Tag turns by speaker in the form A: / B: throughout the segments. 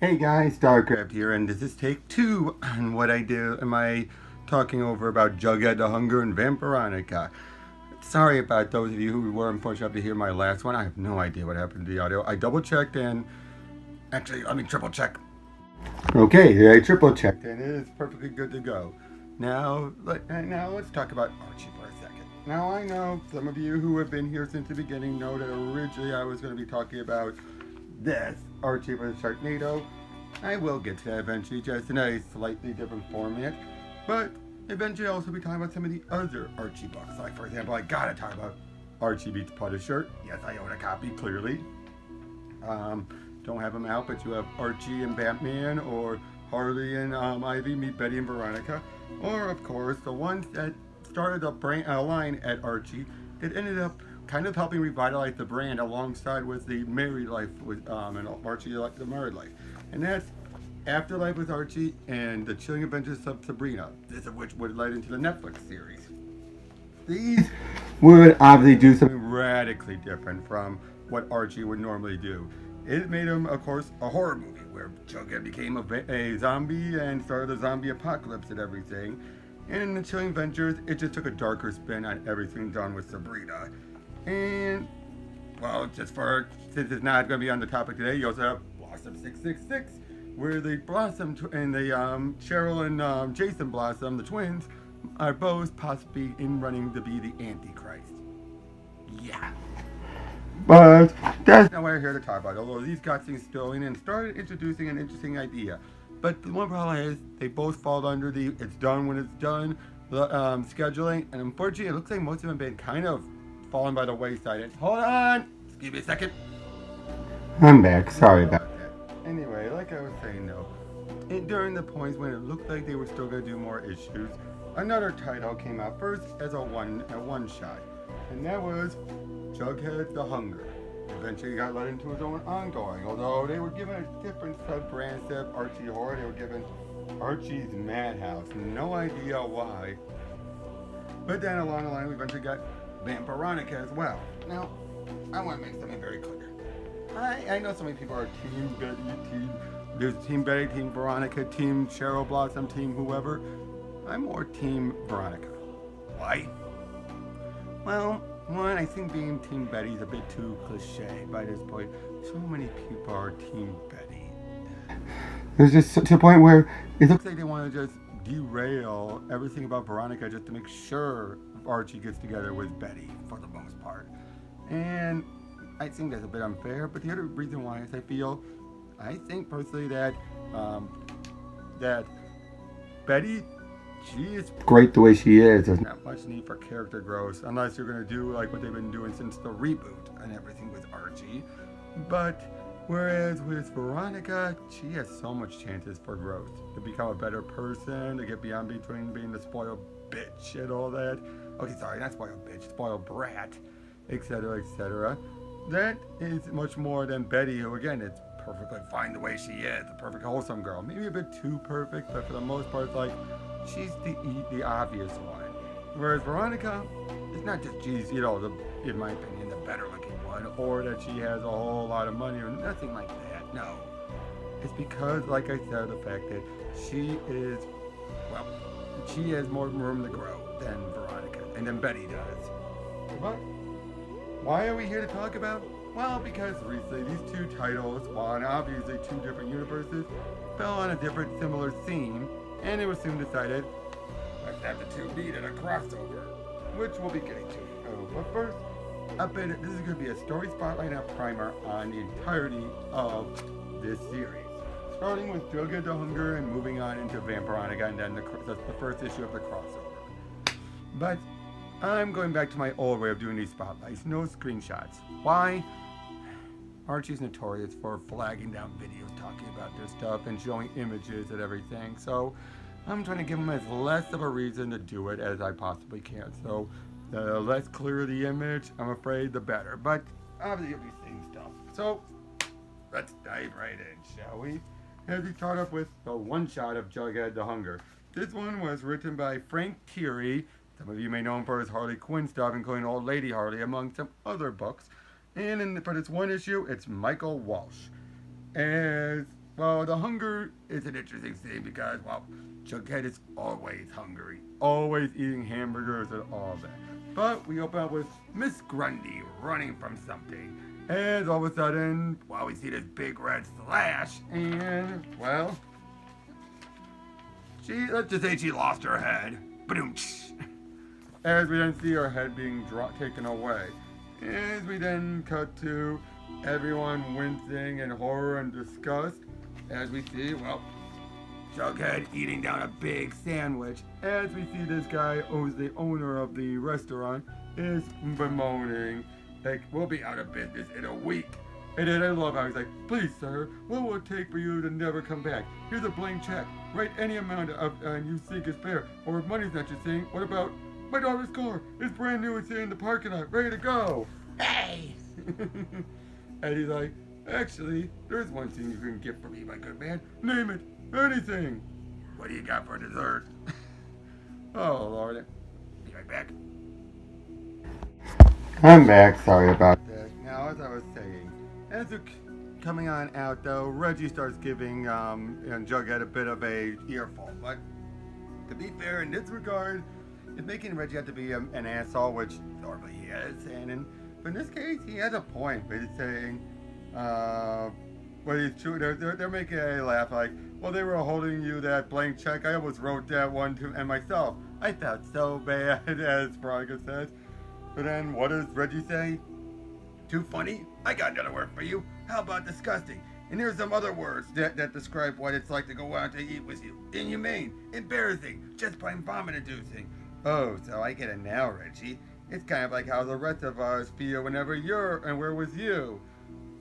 A: Hey guys, Starcraft here, and this is take 2 on what I do. Am I talking over about Jughead the Hunger and Vampironica? Sorry about those of you who were unfortunate enough to hear my last one. I have no idea what happened to the audio. I double checked and actually, let me triple check. Okay, I triple checked and it is perfectly good to go. Now let's talk about Archie for a second. Now I know some of you who have been here since the beginning know that originally I was going to be talking about this Archie vs. Sharknado. I will get to that eventually, just in a slightly different format. But eventually I'll also be talking about some of the other Archie books. Like, for example, I gotta talk about Archie Beats Punisher. Yes, I own a copy, clearly. Don't have them out, but you have Archie and Batman, or Harley and Ivy meet Betty and Veronica. Or, of course, the ones that started a line at Archie that ended up kind of helping revitalize the brand alongside with the married life with and Archie like the married life, and that's Afterlife with Archie and the Chilling Adventures of Sabrina. This of which would lead into the Netflix series. These would obviously do something radically different from what Archie would normally do. It made him, of course, a horror movie where Jughead became a zombie and started a zombie apocalypse and everything. And in the Chilling Adventures, it just took a darker spin on everything done with Sabrina. And, well, since it's not going to be on the topic today, you also have Blossom 666, where the Blossom and the Cheryl and Jason Blossom, the twins, are both possibly in running to be the Antichrist. Yeah. But that's not what I'm here to talk about, although these got things going and started introducing an interesting idea. But the one problem is they both fall under the it's done when it's done scheduling, and unfortunately it looks like most of them have been kind of fallen by the wayside. Hold on! Just give me a second. I'm back. Sorry about that. Anyway, like I was saying though, during the points when it looked like they were still going to do more issues, another title came out first as a one shot, and that was Jughead The Hunger. Eventually got led into his own ongoing, although they were given a different sub-brand instead of Archie Horror. They were given Archie's Madhouse. No idea why. But then along the line we eventually got Vampironica as well. Now, I want to make something very clear. I know so many people are Team Betty, there's Team Betty, Team Veronica, Team Cheryl Blossom, Team whoever. I'm more Team Veronica. Why? Well, one, I think being Team Betty is a bit too cliche by this point. So many people are Team Betty. There's just to the point where it looks like they want to just derail everything about Veronica just to make sure Archie gets together with Betty for the most part. And I think that's a bit unfair, but the other reason why is I think personally that that Betty, she is great the way she is. There's not much need for character growth unless you're going to do like what they've been doing since the reboot and everything with Archie. But whereas with Veronica, she has so much chances for growth, to become a better person, to get beyond between being the spoiled bitch and all that. Okay, sorry, not spoiled bitch, spoiled brat, etc., etc. That is much more than Betty, who again, it's perfectly fine the way she is, a perfect wholesome girl. Maybe a bit too perfect, but for the most part, it's like she's the obvious one. Whereas Veronica, it's not just she's, in my opinion, the better looking one, or that she has a whole lot of money, or nothing like that. No. It's because, like I said, the fact that she has more room to grow than Veronica, and than Betty does. But why are we here to talk about? Well, because recently these two titles, while in obviously two different universes, fell on a different similar theme, and it was soon decided, let's have the two meet in a crossover, which we'll be getting to. Oh, but first, this is going to be a story spotlight and primer on the entirety of this series. Starting with Jughead The Hunger and moving on into Vampironica and then the first issue of the crossover. But I'm going back to my old way of doing these spotlights, no screenshots. Why? Archie's notorious for flagging down videos talking about this stuff and showing images and everything, so I'm trying to give him as less of a reason to do it as I possibly can. So the less clear the image, I'm afraid, the better. But obviously you'll be seeing stuff. So let's dive right in, shall we? As we start off with the one shot of Jughead The Hunger. This one was written by Frank Thierry. Some of you may know him for his Harley Quinn stuff, including Old Lady Harley, among some other books. And for this one issue, it's Michael Walsh. As Well, the hunger is an interesting thing because, well, Jughead is always hungry, always eating hamburgers and all that. But we open up with Miss Grundy running from something. And all of a sudden, well, we see this big red slash, and, well, let's just say she lost her head. Ba-doom-tsh. As we then see her head being taken away. As we then cut to everyone wincing in horror and disgust, as we see, well, Jughead eating down a big sandwich. As we see this guy, who's the owner of the restaurant, is bemoaning, like, we'll be out of business in a week. And then I love how he's like, please, sir, what will it take for you to never come back? Here's a blank check. Write any amount and you think is fair. Or if money's not your thing, what about my daughter's car? It's brand new. It's in the parking lot, ready to go. Hey! And he's like, actually, there's one thing you can get for me, my good man. Name it. Anything. What do you got for dessert? Oh, Lord. Be right back. I'm back. Sorry about that. Now, as I was saying, as they're coming on out, though, Reggie starts giving Jughead a bit of a earful. But to be fair, in this regard, it's making Reggie have to be an asshole, which normally he is. But in this case, he has a point. But he's saying, but he's true. They're making a laugh like, well, they were holding you that blank check. I almost wrote that one too, and myself. I felt so bad, as Veronica says. But then, what does Reggie say? Too funny? I got another word for you. How about disgusting? And here's some other words that describe what it's like to go out to eat with you. Inhumane, embarrassing, just plain vomit-inducing. Oh, so I get it now, Reggie. It's kind of like how the rest of us feel whenever we're with you.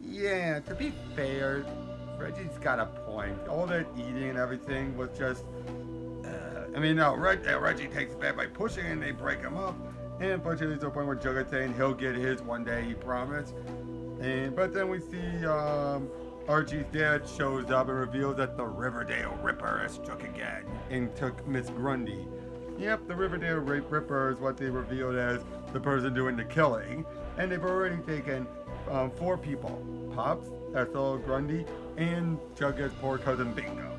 A: Yeah, to be fair, Reggie's got a point. All that eating and everything was just... Reggie takes it back by pushing and they break him up. And unfortunately, to the point where Jughead's saying he'll get his one day, he promised. But then we see Archie's dad shows up and reveals that the Riverdale Ripper has struck again and took Miss Grundy. Yep, the Riverdale Ripper is what they revealed as the person doing the killing. And they've already taken 4 people. Pops, Ethel, Grundy, and Jughead's poor cousin Bingo.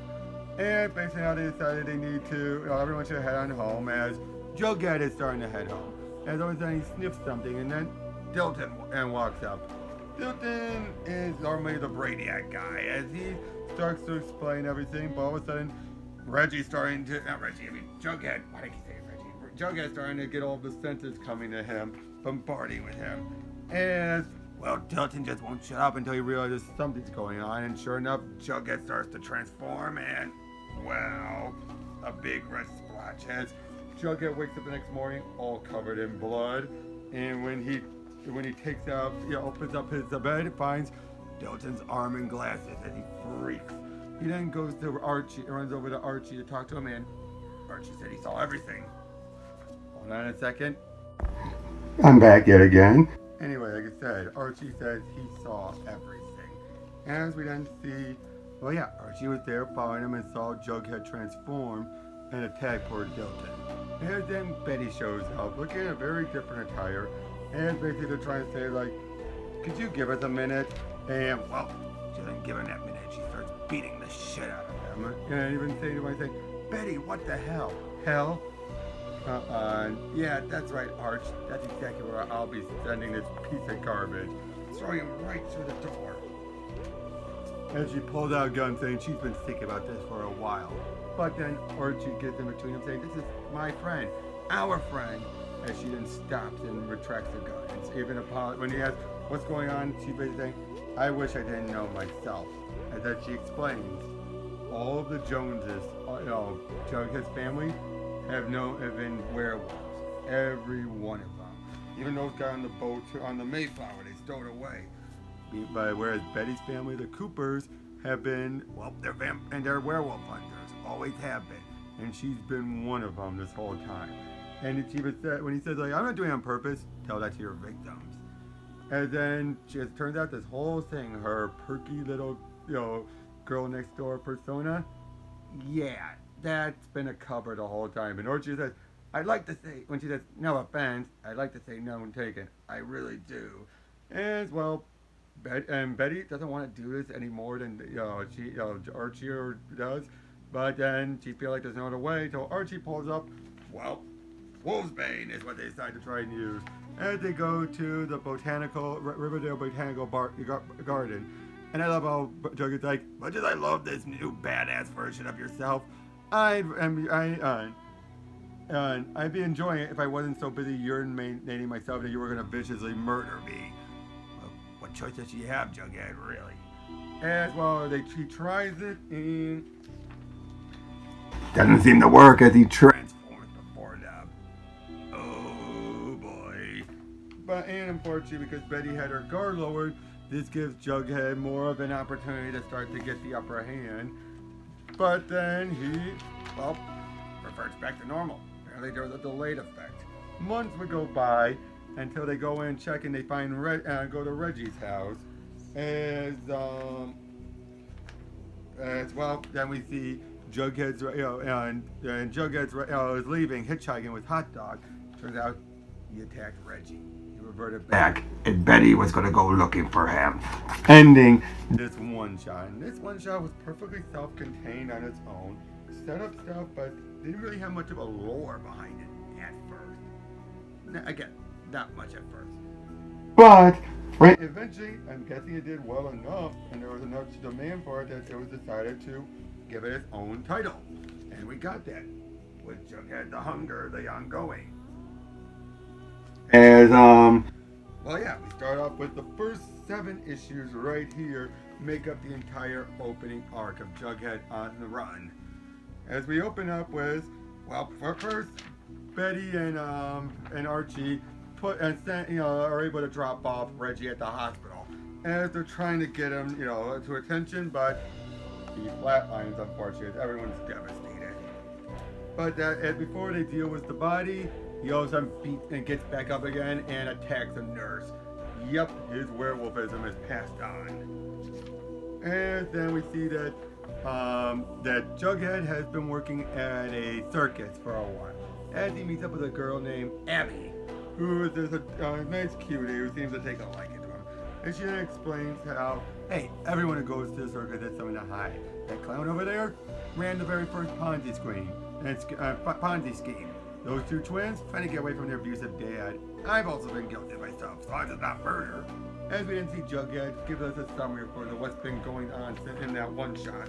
A: And basically now they decided they need to, everyone should head on home as Jughead is starting to head home. As all of a sudden he sniffs something and then Dilton walks up. Dilton is normally the brainiac guy as he starts to explain everything, but all of a sudden Jughead, why did I say Reggie? Jughead's starting to get all the senses coming to him, bombarding with him. As, well, Dilton just won't shut up until he realizes something's going on, and sure enough, Jughead starts to transform, and, well, a big red splotch as Jughead wakes up the next morning all covered in blood, and when he takes out, opens up his bed, it finds Dilton's arm and glasses, and he freaks. He then goes to Archie, runs over to Archie to talk to him, and Archie said he saw everything. Hold on a second. I'm back yet again. Anyway, like I said, Archie says he saw everything. As we then see, well, yeah, Archie was there following him and saw Jughead transform and attack poor Dilton. And then Betty shows up, looking in a very different attire, and basically they're trying to say, like, could you give us a minute? And, well, she doesn't give him that minute. She starts beating the shit out of him. And I even say to myself, Betty, what the hell? Hell? Yeah, that's right, Arch. That's exactly where I'll be sending this piece of garbage. Throwing him right through the door. And she pulls out a gun saying she's been thinking about this for a while. But then Archie gets in between them saying, this is my friend, our friend. As she then stops and retracts the gun. And even when he asks what's going on, she basically saying, I wish I didn't know myself. And then she explains, all of the Joneses, Jughead's family, have been werewolves. Every one of them. Even those guys on the boat, on the Mayflower, they stowed away. Whereas Betty's family, the Coopers, have been, well, they're werewolf hunters. Always have been. And she's been one of them this whole time. And she was when he says, like, I'm not doing it on purpose, tell that to your victims. And then it turns out this whole thing, her perky little, girl next door persona, yeah, that's been a cover the whole time. And Archie says, I'd like to say, when she says, no offense, I'd like to say no and taken. I really do. As well, And Betty doesn't want to do this any more than Archie does, but then she feels like there's no other way. So Archie pulls up. Well, Wolfsbane is what they decide to try and use. As they go to the Riverdale Botanical Garden. And I love how Jughead's like, much as I love this new badass version of yourself, I'd be enjoying it if I wasn't so busy urinating myself that you were going to viciously murder me. Well, what choice does she have, Jughead, really? As well, she tries it and doesn't seem to work as he transforms before them. Oh boy. And unfortunately, because Betty had her guard lowered, this gives Jughead more of an opportunity to start to get the upper hand. But then he, reverts back to normal. Apparently there was a delayed effect. Months would go by until they go in, check, and they find go to Reggie's house. As well, then we see Jughead's, and Jughead's is leaving, hitchhiking with Hot Dog. Turns out he attacked Reggie. He reverted back, and Betty was going to go looking for him, ending this one shot. And this one shot was perfectly self-contained on its own, set up stuff, but didn't really have much of a lore behind it at first. Again, not much at first. But eventually, I'm guessing it did well enough, and there was enough demand for it that it was decided to give it its own title. And we got that with Jughead The Hunger, the ongoing. As, we start off with the first 7 issues right here, make up the entire opening arc of Jughead on the Run. As we open up with, first, Betty and Archie are able to drop off Reggie at the hospital as they're trying to get him, to attention, but he flatlines, unfortunately. Everyone's devastated. But before they deal with the body, he also beats and gets back up again and attacks a nurse. Yep, his werewolfism is passed on. And then we see that Jughead has been working at a circus for a while, as he meets up with a girl named Abby, who is a nice cutie who seems to take a liking to him. And she then explains how, hey, everyone who goes to the circus has something to hide. That clown over there ran the very first Ponzi scheme. Those 2 twins trying to get away from their abusive dad. I've also been guilty myself, so I did not murder. As we didn't see Jughead give us a summary for what's been going on in that one shot.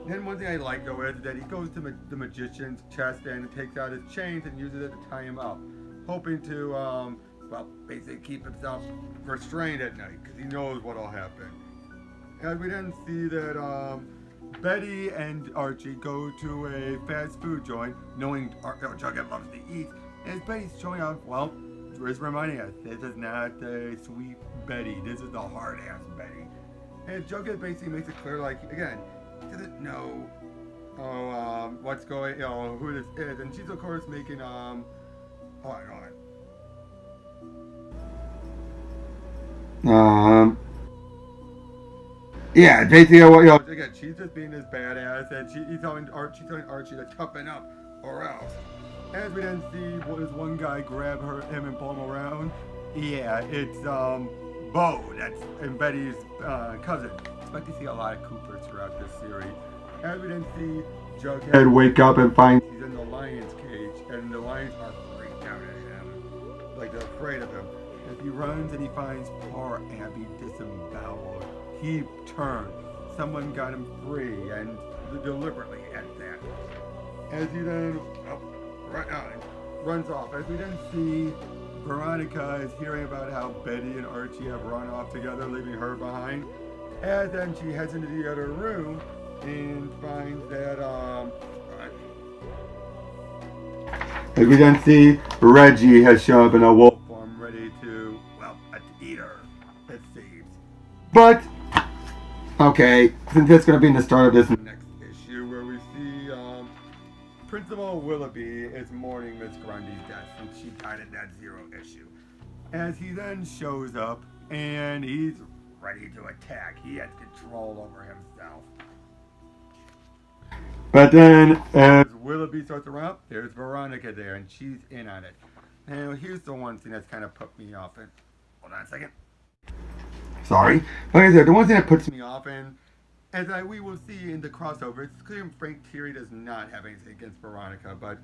A: Then one thing I like though is that he goes to the magician's chest and takes out his chains and uses it to tie him up, hoping to basically keep himself restrained at night because he knows what'll happen. As we then see that Betty and Archie go to a fast food joint, knowing Jughead loves to eat. As Betty's showing off, is reminding us, this is not the sweet Betty, this is the hard-ass Betty. And Jughead basically makes it clear, again, he doesn't know what's going, who this is. And she's, of course, making, hold on. Yeah, basically, again, she's just being this badass, and she's telling Archie to toughen up, or else. As we then see this one guy grab him and pull him around. Yeah, it's Bo, that's Betty's cousin. Expect to see a lot of Coopers throughout this series. As we then see Jughead wake up and find he's in the lion's cage, and the lions are freaked out at him, like they're afraid of him. As he runs and he finds poor Abby disemboweled, he turned. Someone got him free, and deliberately at that. As he then runs off. As we then see Veronica is hearing about how Betty and Archie have run off together, leaving her behind. And then she heads into the other room and finds that as we then see Reggie has shown up in a wolf form, ready to eat her, it seems. But okay, since it's going to be in the start of this next issue, where we see Principal Willoughby is mourning Miss Grundy's death since she died in that 0 issue. As he then shows up and he's ready to attack. He has control over himself. But then as Willoughby starts to run up, there's Veronica there and she's in on it. Now here's the one thing that's kind of put me off. Hold on a second. Sorry. Like I said, the one thing that puts me off, and as we will see in the crossover, it's clear Frank Thierry does not have anything against Veronica, but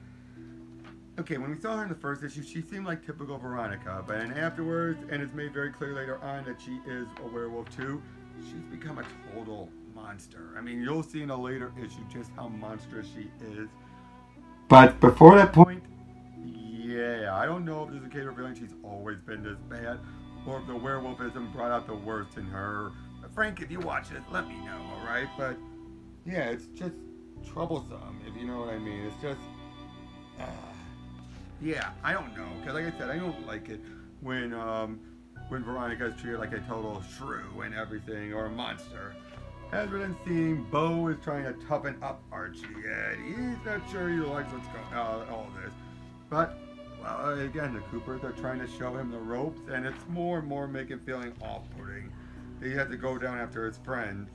A: okay, when we saw her in the first issue, she seemed like typical Veronica, but then afterwards, and it's made very clear later on that she is a werewolf too, she's become a total monster. I mean, you'll see in a later issue just how monstrous she is. But before that point, yeah, I don't know if this is a case of revealing she's always been this bad, or if the werewolfism brought out the worst in her. Frank, if you watch this, let me know, alright? But yeah, it's just troublesome, if you know what I mean. It's just, yeah, I don't know, because like I said, I don't like it when Veronica is treated like a total shrew and everything, or a monster. As we're then seeing, Bo is trying to toughen up Archie, and he's not sure he likes what's going on, all this. But, well, again, the Coopers are trying to show him the ropes, and it's more and more making feeling off-putting. He has to go down after his best friend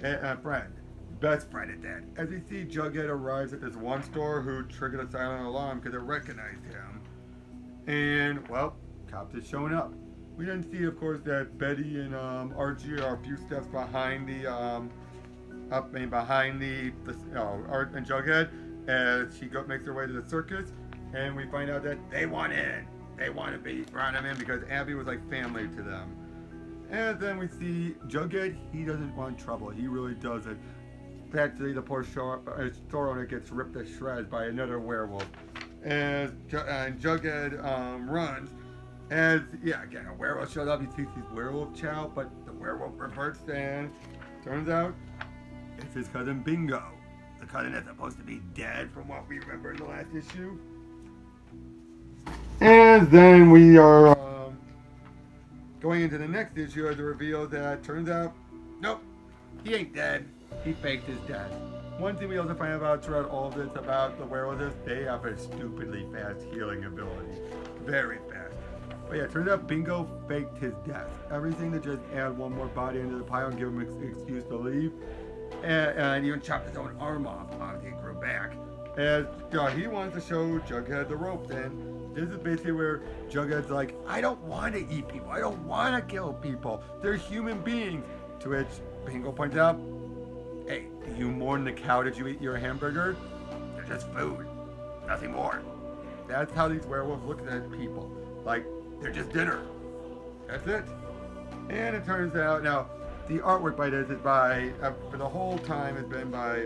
A: at that. As we see, Jughead arrives at this one store who triggered a silent alarm because it recognized him. And, well, cops is showing up. We then see, of course, that Betty and Archie are a few steps behind Art and Jughead as she makes her way to the circus, and we find out that they want in. They want to be brought him in because Abby was like family to them. And then we see Jughead. He doesn't want trouble. He really doesn't. Actually, the poor store owner gets ripped to shreds by another werewolf, and Jughead runs. As, yeah, again, a werewolf shows up, he sees his werewolf chow, but the werewolf reverts, and turns out it's his cousin Bingo. The cousin that's supposed to be dead from what we remember in the last issue. And then we are going into the next issue as a reveal that turns out, nope, he ain't dead. He faked his death. One thing we also find out throughout all this about the werewolves is they have a stupidly fast healing ability. Very fast. But yeah, it turns out Bingo faked his death. Everything to just add one more body into the pile and give him an excuse to leave. And even chopped his own arm off. Obviously, it grew back. As he wants to show Jughead the ropes. And this is basically where Jughead's like, I don't want to eat people. I don't want to kill people. They're human beings. To which Bingo points out, hey, do you mourn the cow that you eat your hamburger? They're just food. Nothing more. That's how these werewolves look at people. Like, they're just dinner. That's it. And it turns out, now, the artwork by this is by, for the whole time, has been by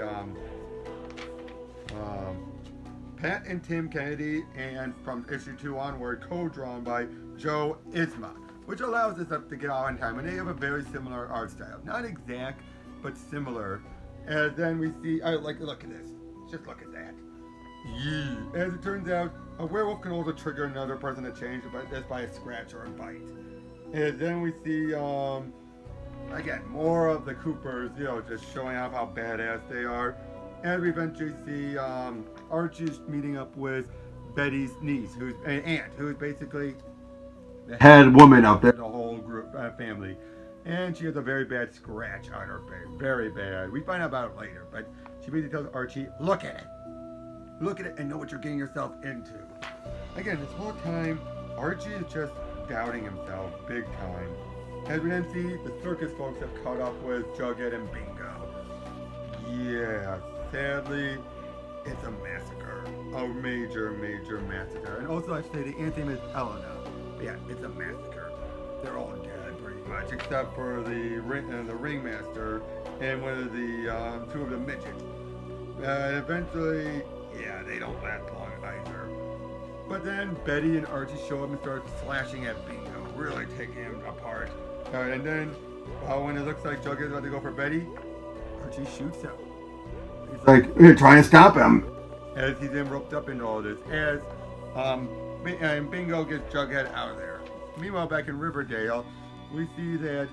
A: Pat and Tim Kennedy, and from issue 2 onward, co-drawn by Joe Isma, which allows us to get on time. And they have a very similar art style. Not exact, but similar. And then we see, look at this. Just look at that. Yeah. As it turns out, a werewolf can also trigger another person to change, but that's by a scratch or a bite. And then we see, again, more of the Coopers, just showing off how badass they are. And we eventually see Archie's meeting up with Betty's niece, who's an aunt, who's basically the head woman of the whole group family. And she has a very bad scratch on her face, very bad. We find out about it later, but she basically tells Archie, look at it. Look at it and know what you're getting yourself into. Again, this whole time, Archie is just doubting himself big time. As we then see, the circus folks have caught up with Jughead and Bingo. Yeah, sadly, it's a massacre. A major, major massacre. And also, I should say, the aunt's name is Elena. But yeah, it's a massacre. They're all dead, pretty much, except for the ringmaster and one of the two of the midgets. Eventually, yeah, they don't last long either. But then Betty and Archie show up and start slashing at Bingo, really taking him apart. And then, when it looks like Jughead's about to go for Betty, Archie shoots him. He's like, we're trying to stop him. As he's then roped up into all this. As and Bingo gets Jughead out of there. Meanwhile, back in Riverdale, we see that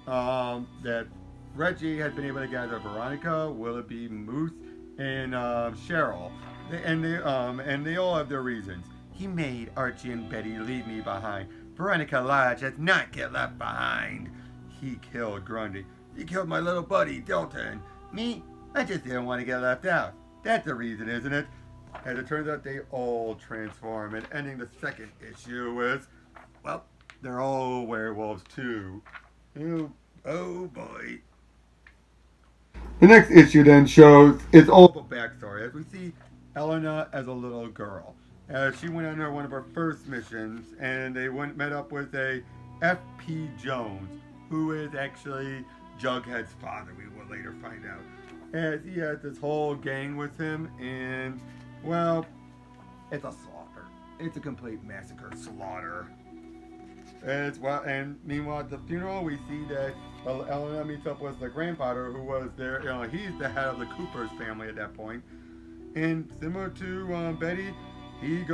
A: that Reggie has been able to gather Veronica, Willoughby, Moose, and Cheryl. And they all have their reasons. He made Archie and Betty leave me behind. Veronica Lodge does not get left behind. He killed Grundy. He killed my little buddy, Dilton. Me? I just didn't want to get left out. That's the reason, isn't it? As it turns out, they all transform, and ending the second issue with, well, they're all werewolves too. Oh, oh boy. The next issue then shows its awful backstory as we see Elena as a little girl. She went on one of her first missions and they met up with a F.P. Jones, who is actually Jughead's father, we will later find out. As he has this whole gang with him and, well, it's a slaughter. It's a complete massacre slaughter. And meanwhile at the funeral we see that Elena meets up with the grandfather who was there. He's the head of the Cooper's family at that point. And similar to Betty, she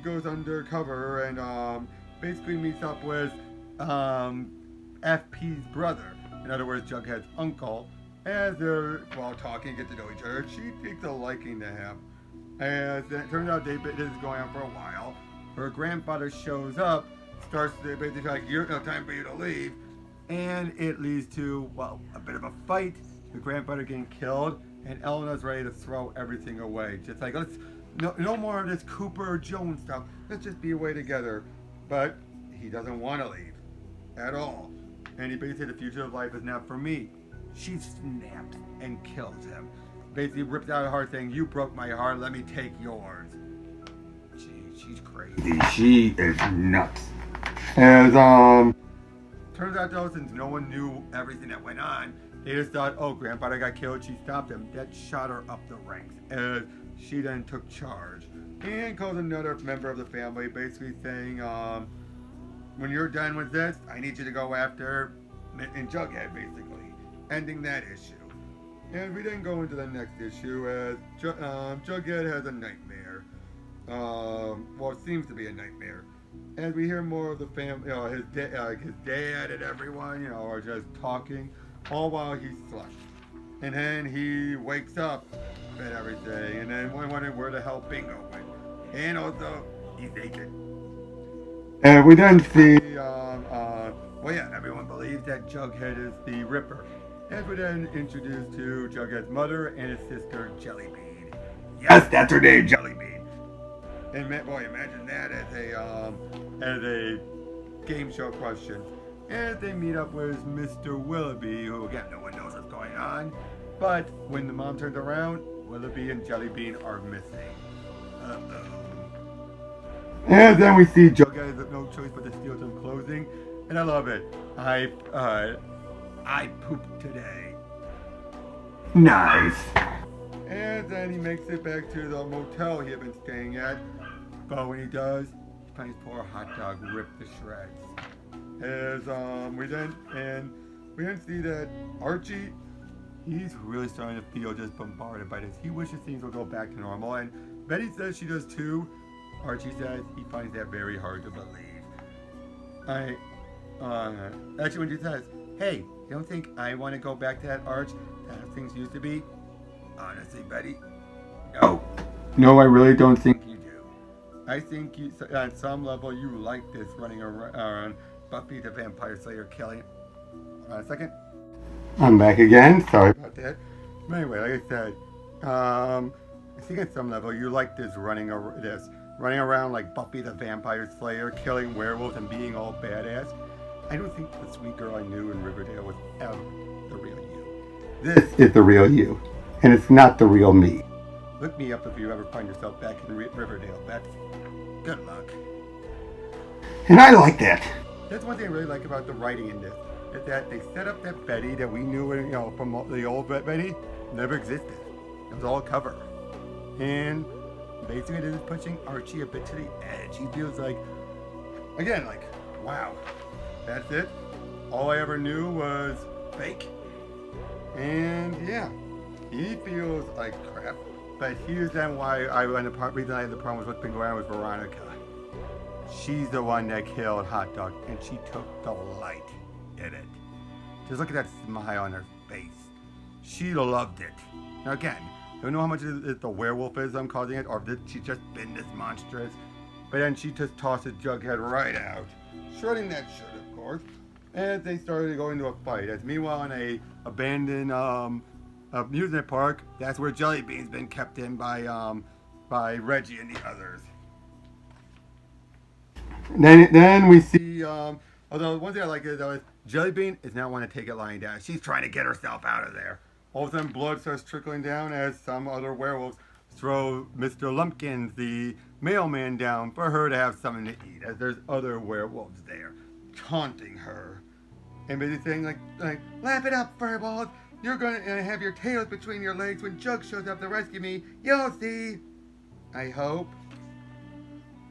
A: goes undercover and basically meets up with FP's brother. In other words, Jughead's uncle. As they're talking, get to know each other, she takes a liking to him. As it turns out, this is going on for a while. Her grandfather shows up, starts to basically like, "You're no time for you to leave," and it leads to a bit of a fight. The grandfather getting killed, and Elena's ready to throw everything away. Just like, no more of this Cooper Jones stuff. Let's just be away together. But he doesn't want to leave at all, and he basically said, "The future of life is not for me." She snaps and kills him. Basically rips out her heart saying, "You broke my heart, let me take yours." She's crazy. She is nuts. As turns out though, since no one knew everything that went on, they just thought, oh, grandfather got killed, she stopped him. That shot her up the ranks. As she then took charge and called another member of the family, basically saying, when you're done with this, I need you to go after in Jughead, basically, ending that issue. And we then go into the next issue as Jughead has a nightmare. It seems to be a nightmare. And we hear more of the family, his dad and everyone, are just talking, all while he slept. And then he wakes up and everything, and then wondering where the hell Bingo went. And also, he's naked. And we then see, everyone believes that Jughead is the Ripper. And we're then introduced to Jughead's mother and his sister, Jellybean. Yes, that's her name, Jellybean. And imagine that as a game show question. And they meet up with Mr. Willoughby, who again, no one knows what's going on. But when the mom turns around, Willoughby and Jellybean are missing. Uh-oh. And then we see Jughead has no choice but to steal some clothing. And I love it. I pooped today. Nice. And then he makes it back to the motel he had been staying at. But when he does, he finds poor hot dog ripped to shreds. As we then see that Archie, he's really starting to feel just bombarded by this. He wishes things would go back to normal, and Betty says she does too. Archie says he finds that very hard to believe. Actually, when she says, "Hey, you don't think I want to go back to that Arch, that things used to be?" Honestly, Betty, no. No, I really don't think you do. I think you, on some level, you like this running around Buffy the Vampire Slayer killing. A second. I'm back again. Sorry about that. But anyway, like I said, I think at some level you like this running around like Buffy the Vampire Slayer, killing werewolves and being all badass. I don't think the sweet girl I knew in Riverdale was ever the real you. This is the real you, and it's not the real me. Look me up if you ever find yourself back in Riverdale. That's good luck. And I like that. That's one thing I really like about the writing in this, is that they set up that Betty that we knew, from the old Betty, never existed. It was all a cover. And basically it is pushing Archie a bit to the edge. He feels like, again, like, wow, that's it? All I ever knew was fake? And yeah, he feels like crap. But here's then why the reason I had the problem with what's been going on with Veronica. She's the one that killed Hot Dog, and she took delight in it. Just look at that smile on her face. She loved it. Now again, don't know how much the werewolfism causing it, or if she's just been this monstrous. But then she just tosses Jughead right out, shredding that shirt, of course. And they started going into a fight. As meanwhile, in a abandoned amusement park, that's where Jellybean's been kept in by Reggie and the others. Then we see Although one thing I like is though is Jellybean is not want to take it lying down. She's trying to get herself out of there. All of a sudden, blood starts trickling down as some other werewolves throw Mr. Lumpkins, the mailman, down for her to have something to eat. As there's other werewolves there, taunting her and basically saying like, laugh it up, furballs. You're gonna have your tails between your legs when Jug shows up to rescue me. You'll see. I hope.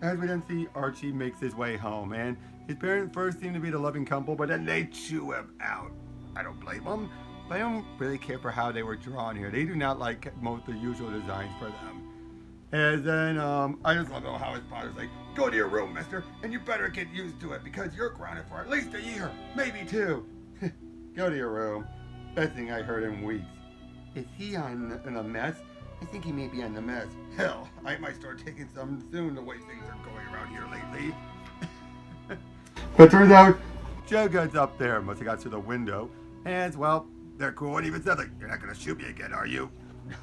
A: As we then see, Archie makes his way home, and his parents first seem to be the loving couple, but then they chew him out. I don't blame them, but I don't really care for how they were drawn here. They do not like most of the usual designs for them. And then, I just love how his father's like, go to your room, mister, and you better get used to it, because you're grounded for at least a year, maybe 2. Go to your room. Best thing I heard in weeks. Is he in a mess? I think he may be on the mess. Hell, I might start taking some soon the way things are going around here lately. But turns out, Jughead's up there. Must have got through the window. As well, they're cool and even said, like, you're not going to shoot me again, are you?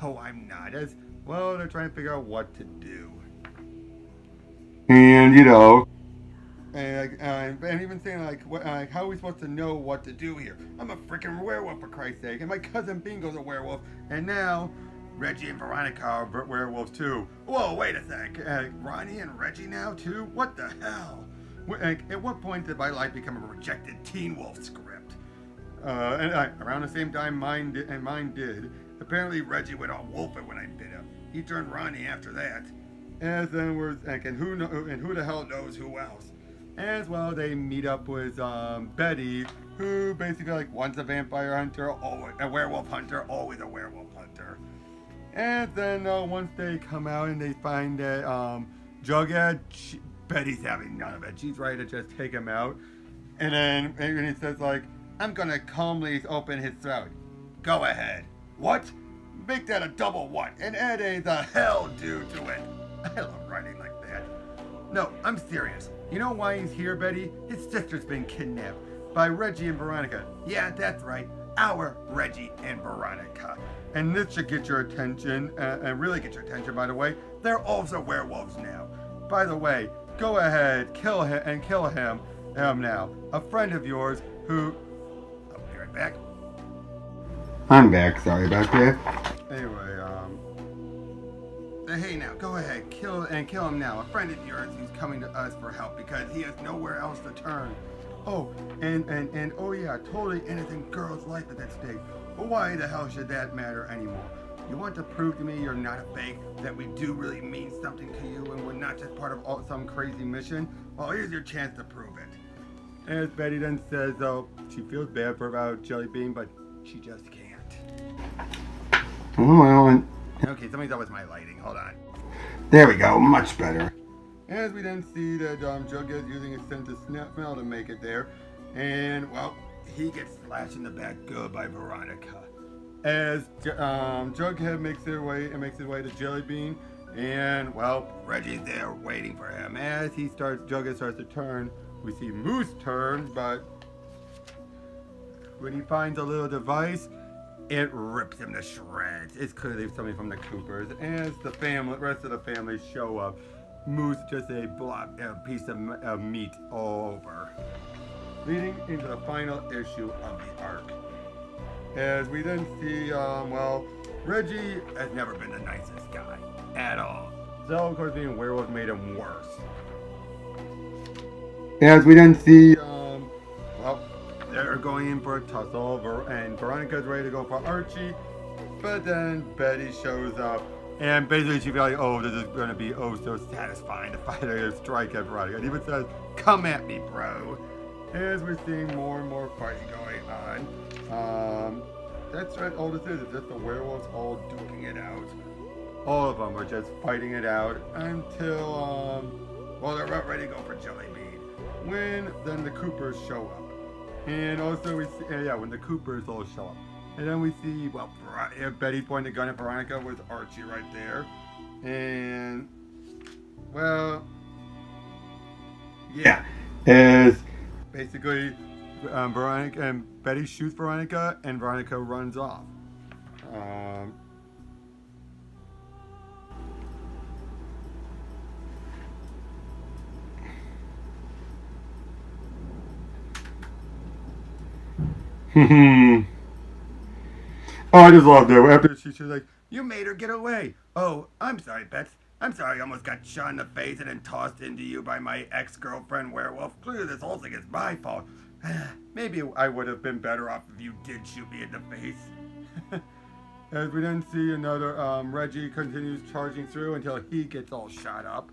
A: No, I'm not. As well, they're trying to figure out what to do. And, and even saying, like, how are we supposed to know what to do here? I'm a freaking werewolf, for Christ's sake. And my cousin Bingo's a werewolf. And now Reggie and Veronica are werewolves too. Whoa, wait a sec. Ronnie and Reggie now too? What the hell? At what point did my life become a rejected Teen Wolf script? Around the same time mine did. Apparently Reggie went all wolfing when I bit him. He turned Ronnie after that. As then who the hell knows who else? As well, they meet up with Betty, who basically like once a vampire hunter, always a werewolf hunter, always a werewolf hunter. And then once they come out and they find that Jughead, Betty's having none of it. She's ready to just take him out. And then he says like, I'm gonna calmly open his throat. Go ahead. What? Make that a double what? And add a the hell due to it. I love writing like that. No, I'm serious. You know why he's here, Betty? His sister's been kidnapped by Reggie and Veronica. Yeah, that's right. Our Reggie and Veronica. And this should get your attention, and really get your attention, by the way. They're also werewolves now. By the way, go ahead, kill him now. A friend of yours who... I'll be right back. I'm back, sorry about that. Anyway, hey now, go ahead, kill him now. A friend of yours who's coming to us for help because he has nowhere else to turn. Oh, and oh yeah, totally innocent girl's life at that stake. But why the hell should that matter anymore? You want to prove to me you're not a fake, that we do really mean something to you and we're not just part of some crazy mission? Well, here's your chance to prove it. As Betty then says, though, she feels bad for about Jellybean, but she just can't. Oh, well, okay, something's up with my lighting. Hold on. There we go, much better. As we then see that Jughead's using his sense of smell to make it there. And, well, he gets slashed in the back good by Veronica. As Jughead makes his way to Jellybean. And, well, Reggie's there waiting for him. As Jughead starts to turn, we see Moose turn, but when he finds a little device, it rips him to shreds. It's clearly something from the Coopers. As the rest of the family show up, Moose just a piece of meat all over. Leading into the final issue of the arc. As we then see, Reggie has never been the nicest guy at all. So, of course, being a werewolf made him worse. As we then see, they're going in for a tussle, and Veronica's ready to go for Archie, but then Betty shows up, and basically she feels like, oh, this is going to be so satisfying to fight a strike at Veronica. And even says, come at me, bro. As we're seeing more and more fighting going on. That's right, all this is just the werewolves all duking it out. All of them are just fighting it out until, they're about ready to go for Jellybean. When then the Coopers show up. And also we see, when the Coopers all show up. And then we see, Betty pointing the gun at Veronica with Archie right there. And, as basically Veronica and Betty shoots Veronica and Veronica runs off. Oh, I just love that. After she's like, you made her get away. Oh, I'm sorry, Bets. I'm sorry I almost got shot in the face and then tossed into you by my ex-girlfriend werewolf. Clearly this whole thing is my fault. Maybe I would have been better off if you did shoot me in the face. As we then see another, Reggie continues charging through until he gets all shot up.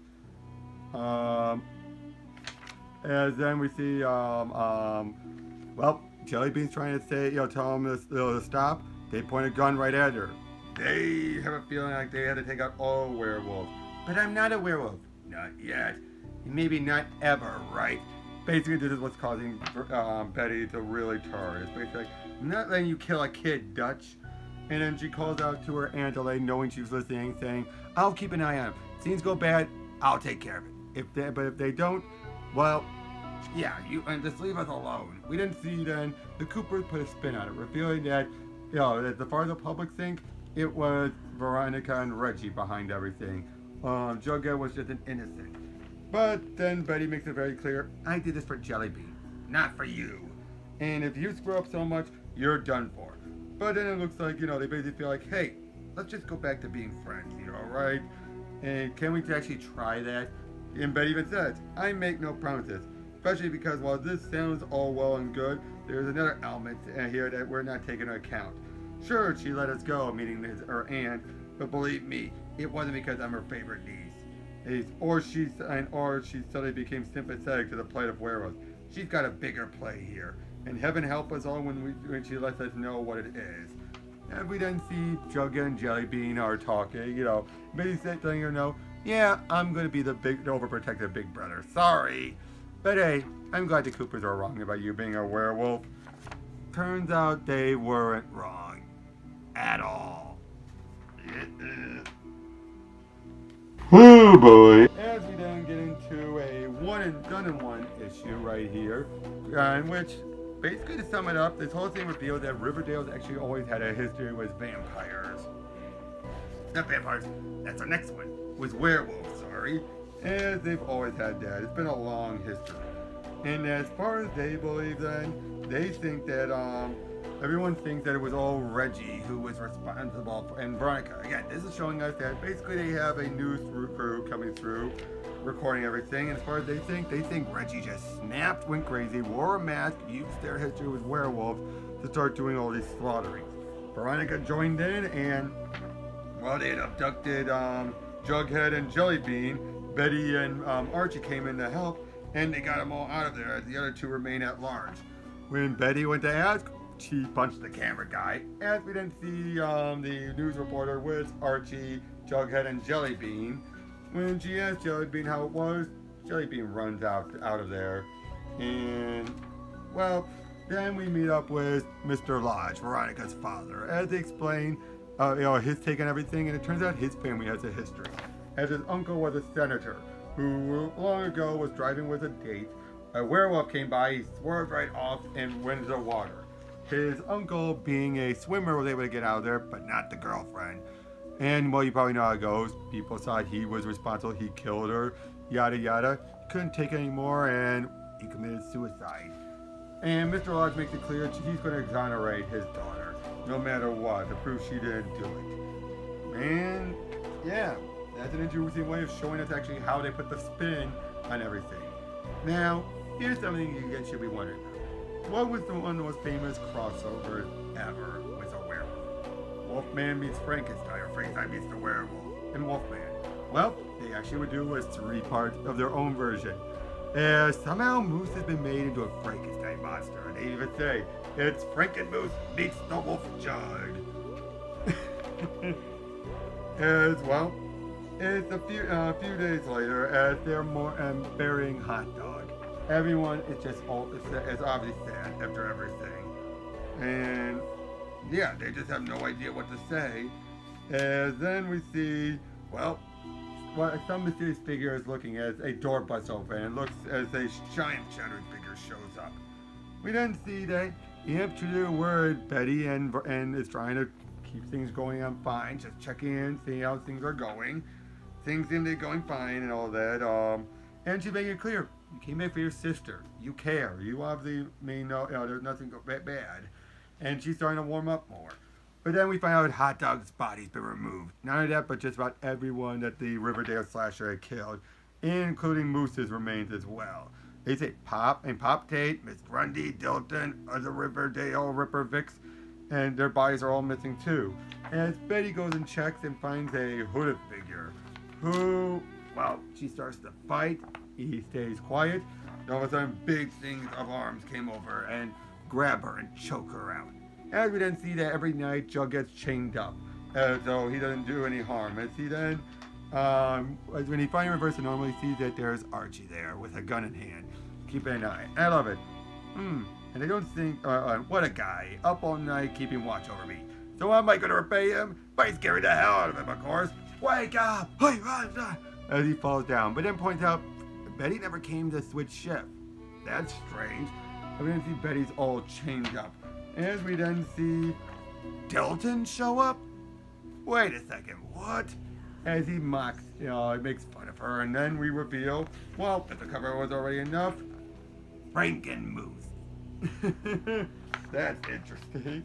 A: As then we see, well, Jellybean's trying to say, tell him to stop. They point a gun right at her. They have a feeling like they had to take out all werewolves. But I'm not a werewolf. Not yet. Maybe not ever, right? Basically, this is what's causing Betty to really turn. It's basically like, I'm not letting you kill a kid, Dutch. And then she calls out to her Aunt Elaine, knowing she's listening, saying, I'll keep an eye on him. If things go bad, I'll take care of it. But if they don't, well, yeah, and just leave us alone. We didn't see then. The Coopers put a spin on it, revealing that, as far as the public think, it was Veronica and Reggie behind everything. Jughead was just an innocent. But then Betty makes it very clear, I did this for Jellybean, not for you. And if you screw up so much, you're done for. But then it looks like, they basically feel like, hey, let's just go back to being friends, right? And can we actually try that? And Betty even says, I make no promises. Especially because while this sounds all well and good, there's another element here that we're not taking into account. Sure, she let us go, meaning her aunt, but believe me, it wasn't because I'm her favorite niece. Or she suddenly became sympathetic to the plight of werewolves. She's got a bigger play here. And heaven help us all when she lets us know what it is. And we then see Jughead and Jellybean are talking, Betty's letting her know, yeah, I'm going to be the overprotective big brother. Sorry. But hey, I'm glad the Coopers are wrong about you being a werewolf. Turns out they weren't wrong. At all. Oh boy. As we then get into a one-and-done-in-one issue right here, in which, basically to sum it up, this whole thing reveals that Riverdale's actually always had a history with vampires. Not vampires, that's our next one. With werewolves, sorry. As they've always had that. It's been a long history. And as far as they believe then, they think that everyone thinks that it was all Reggie who was responsible for, and Veronica. Again, this is showing us that basically they have a news crew coming through, recording everything. And as far as they think Reggie just snapped, went crazy, wore a mask, used their history with werewolves to start doing all these slaughterings. Veronica joined in, and while they had abducted Jughead and Jellybean, Betty and Archie came in to help, and they got them all out of there as the other two remain at large. When Betty went to ask, she punched the camera guy. As we then see the news reporter with Archie, Jughead, and Jellybean. When she asked Jellybean how it was, Jellybean runs out of there. And, well, then we meet up with Mr. Lodge, Veronica's father, as they explain his take on everything, and it turns out his family has a history. As his uncle was a senator who long ago was driving with a date. A werewolf came by, he swerved right off and went into the water. His uncle, being a swimmer, was able to get out of there, but not the girlfriend. And, well, you probably know how it goes. People thought he was responsible, he killed her, yada yada. Couldn't take it anymore, and he committed suicide. And Mr. Lodge makes it clear he's going to exonerate his daughter, no matter what, to prove she didn't do it. And, yeah, that's an interesting way of showing us actually how they put the spin on everything. Now, here's something you guys should be wondering about. What was one of the most famous crossovers ever with a werewolf? Wolfman meets Frankenstein, or Frankenstein meets the werewolf, and Wolfman. Well, they actually would do was 3 parts of their own version. Somehow Moose has been made into a Frankenstein monster, and they even say, it's Frankenmoose meets the Wolf Jug. As well, it's a few days later as they're burying Hot Dog. Everyone is just it's obviously sad after everything. And yeah, they just have no idea what to say. As then we see, some mysterious figure is looking as a door busts open and looks as a giant shadowy figure shows up. We then see that true to their word, Betty and is trying to keep things going on fine, just checking in, seeing how things are going. Things seem to be going fine and all that. And she's making it clear, you came back for your sister. You care. You obviously may know there's nothing bad. and she's starting to warm up more. But then we find out Hot Dog's body's been removed. Not only that, but just about everyone that the Riverdale slasher had killed, including Moose's remains as well. They say Pop Tate, Miss Grundy, Dilton, other Riverdale Ripper Vicks, and their bodies are all missing too. As Betty goes and checks and finds a hooded figure who, well, she starts to fight. He stays quiet. And all of a sudden, big things of arms came over and grab her and choke her out. As we then see that every night Jug gets chained up, so he doesn't do any harm. As he then, when he finally reverses to normal, he sees that there's Archie there with a gun in hand, keeping an eye. I love it. And I don't think, what a guy, up all night keeping watch over me. So am I going to repay him? By scaring the hell out of him, of course. Wake up! As he falls down, but then points out Betty never came to switch shift. That's strange. We then see Betty's all chained up. As we then see Dilton show up. Wait a second, what? As he mocks, he makes fun of her, and then we reveal, well, if the cover was already enough, Franken-Moose. That's interesting.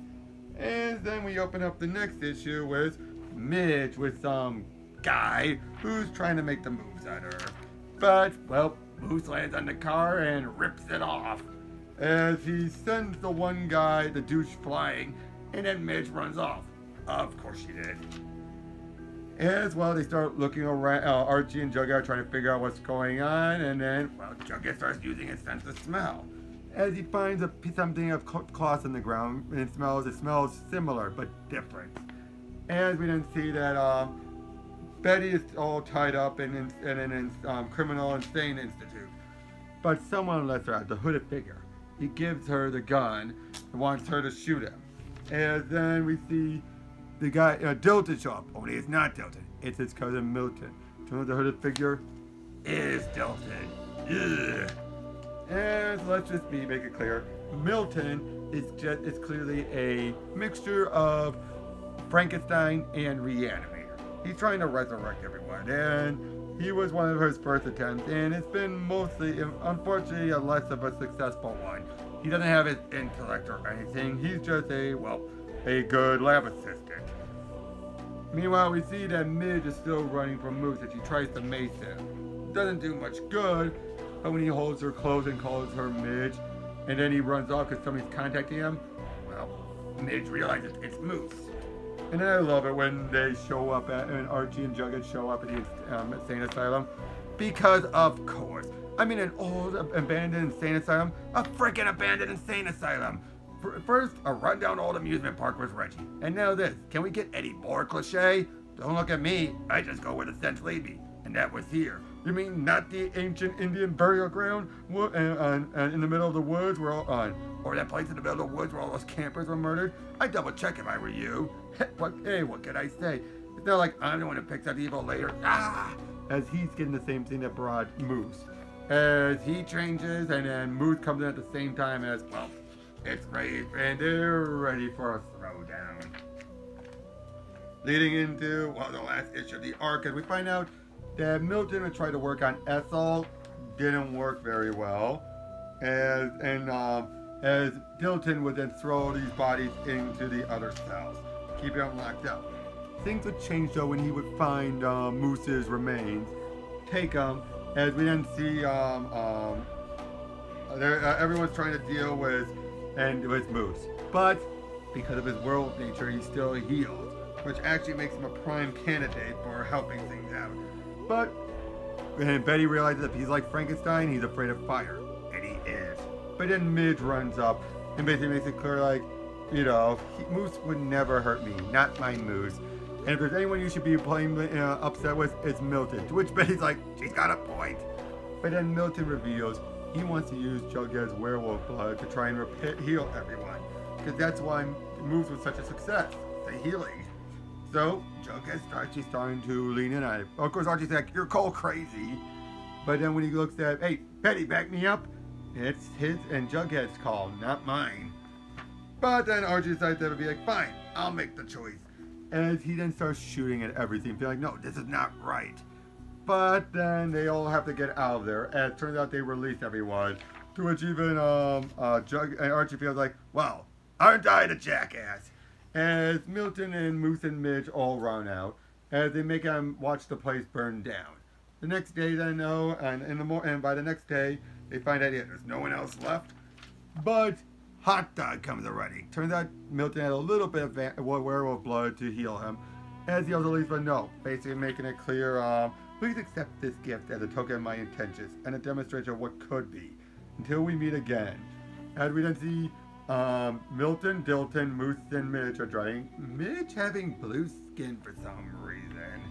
A: And then we open up the next issue with Midge with some guy who's trying to make the moves at her. But, well, Moose lands on the car and rips it off. As he sends the one guy, the douche, flying, and then Midge runs off. Of course she did. As well, they start looking around. Archie and Jughead are trying to figure out what's going on, and then, well, Jughead starts using his sense of smell. As he finds something of cloth on the ground, and it smells similar but different. As we then see that Betty is all tied up in an criminal insane institute, but someone lets her out, the hooded figure. He gives her the gun and wants her to shoot him. And then we see the guy, Dilton, show up. Only it's not Dilton. It's his cousin Milton. Turns out the hooded figure is Dilton. Ugh. And so let's just make it clear. Milton is clearly a mixture of Frankenstein and Reanimator. He's trying to resurrect everyone. And he was one of his first attempts, and it's been mostly, unfortunately, a less of a successful one. He doesn't have his intellect or anything. He's just a good lab assistant. Meanwhile, we see that Midge is still running from Moose as she tries to mace him. Doesn't do much good, but when he holds her close and calls her Midge, and then he runs off because somebody's contacting him, well, Midge realizes it's Moose. And then I love it when they show up and Archie and Jughead show up at the insane asylum. Because of course. I mean, an old abandoned insane asylum. A freaking abandoned insane asylum. First, a rundown old amusement park with Reggie. And now this. Can we get any more cliche? Don't look at me. I just go where the scents lead me. And that was here. You mean not the ancient Indian burial ground in the middle of the woods or that place in the middle of the woods where all those campers were murdered? I'd double check if I were you. What can I say? It's not like I'm the one who picks up evil later. As he's getting the same thing that brought Moose. As he changes and then Moose comes in at the same time as, well, it's ready and they're ready for a throwdown. Leading into, well, the last issue of the arc, and we find out that Milton would try to work on Ethel, didn't work very well, as Dilton would then throw these bodies into the other cells, keeping them locked up. Things would change though when he would find Moose's remains, take them, as we then see everyone's trying to deal with Moose, but because of his werewolf nature, he's still healed, which actually makes him a prime candidate for helping things out. But and Betty realizes that he's like Frankenstein, he's afraid of fire. And he is. But then Midge runs up and basically makes it clear, like, Moose would never hurt me. Not my Moose. And if there's anyone you should be upset with, it's Milton. To which Betty's like, she's got a point. But then Milton reveals he wants to use Jughead's werewolf blood to try and heal everyone. Because that's why Moose was such a success. The healing. So, Jughead starting to lean in on it. Of course, Archie's like, you're cold crazy. But then when he looks at, hey, Betty, back me up. It's his and Jughead's call, not mine. But then Archie decides to be like, fine, I'll make the choice. As he then starts shooting at everything, feeling like, no, this is not right. But then they all have to get out of there. As it turns out they release everyone. To which even Archie feels like, well, Aren't I the jackass? As Milton and Moose and Midge all run out, as they make him watch the place burn down. The next day, they know, and by the next day, they find out there's no one else left. But Hot Dog comes already. Turns out Milton had a little bit of werewolf blood to heal him, as he also leaves a note, basically making it clear, please accept this gift as a token of my intentions and a demonstration of what could be, until we meet again. As we then see Milton, Dilton, Moose, and Midge are drying. Midge having blue skin for some reason.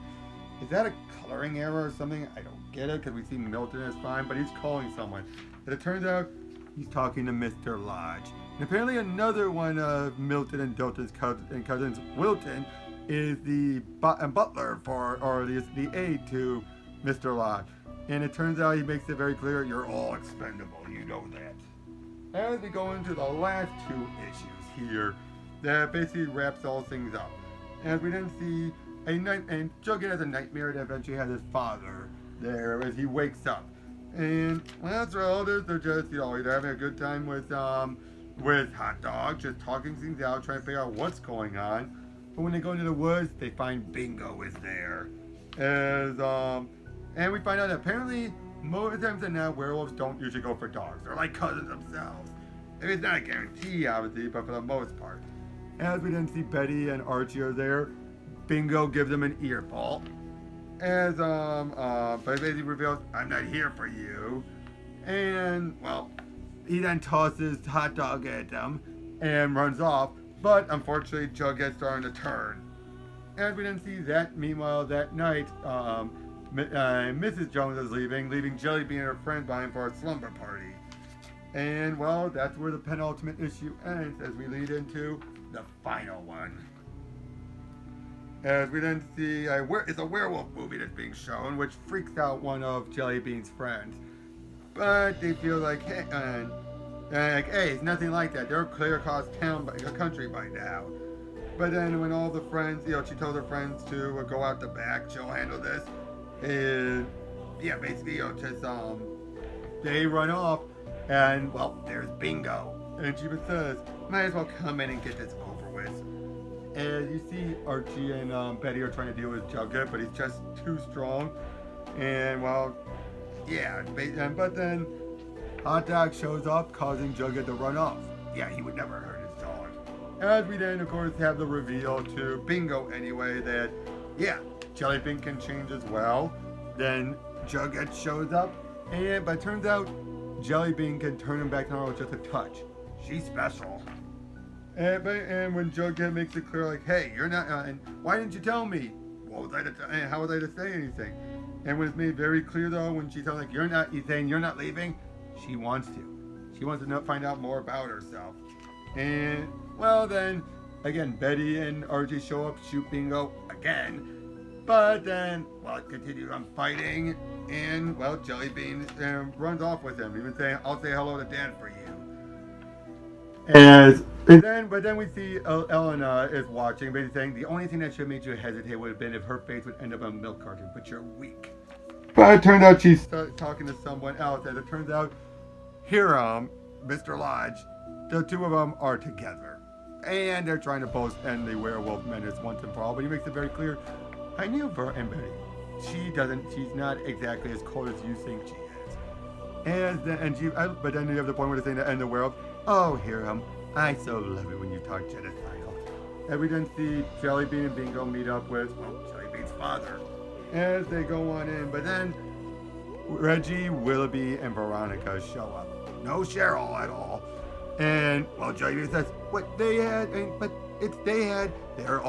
A: Is that a coloring error or something? I don't get it, because we see Milton is fine, but he's calling someone. And it turns out he's talking to Mr. Lodge. And apparently another one of Milton and Dilton's cousins, Wilton, is the butler or the aide to Mr. Lodge. And it turns out he makes it very clear, you're all expendable, you know that. As we go into the last two issues here, that basically wraps all things up. As we then see and Jughead has a nightmare that eventually has his father there as he wakes up. And well, that's all they're just, either having a good time with Hot Dog, just talking things out, trying to figure out what's going on. But when they go into the woods, they find Bingo is there. And we find out that apparently more times than not, werewolves don't usually go for dogs. They're like cousins themselves. I mean, it's not a guarantee, obviously, but for the most part. As we then see Betty and Archie are there, Bingo gives them an earful. As but basically reveals, I'm not here for you. And well, he then tosses Hot Dog at them and runs off. But unfortunately, Jughead's starting to turn. As we then see that, meanwhile, that night, Mrs. Jones is leaving Jellybean and her friends behind for a slumber party. And well, that's where the penultimate issue ends as we lead into the final one. As we then see, it's a werewolf movie that's being shown, which freaks out one of Jellybean's friends. But they feel like, hey, it's nothing like that. They're clear across town, country by now. But then when all the friends, she told her friends to go out the back, she'll handle this. And yeah, basically, they run off, and well, there's Bingo. And she says, might as well come in and get this over with. And you see Archie and Betty are trying to deal with Jughead, but he's just too strong. And well, yeah, but then Hot Dog shows up, causing Jughead to run off. Yeah, he would never hurt his dog. As we then, of course, have the reveal to Bingo anyway that, yeah, Jellybean can change as well. Then Jughead shows up, but it turns out Jellybean can turn him back normal with just a touch. She's special. And when Jughead makes it clear, like, hey, you're not, and why didn't you tell me? What was I to, how was I to say anything? And when it's made very clear, though, when she's like, he's saying you're not leaving, she wants to. She wants to find out more about herself. And, well, then, again, Betty and Archie show up, shoot Bingo again. But then, well, it continues on fighting, and, well, Jellybean runs off with him, even saying, I'll say hello to Dad for you. But then we see Elena is watching, basically saying, the only thing that should have made you hesitate would have been if her face would end up on a milk carton, but you're weak. But it turned out she's talking to someone else, and it turns out Hiram, Mr. Lodge, the two of them are together. And they're trying to both end the werewolf menace once and for all, but he makes it very clear, I knew Bert and Betty. She's not exactly as cold as you think she is. But then you have the point where they're saying to end the world. Oh, Hiram, I so love it when you talk genocidal. And we then see Jellybean and Bingo meet up with, well, Jellybean's father. As they go on in, but then Reggie, Willoughby, and Veronica show up. No Cheryl at all. And, well, Jellybean says, what they had, but it's they had, they're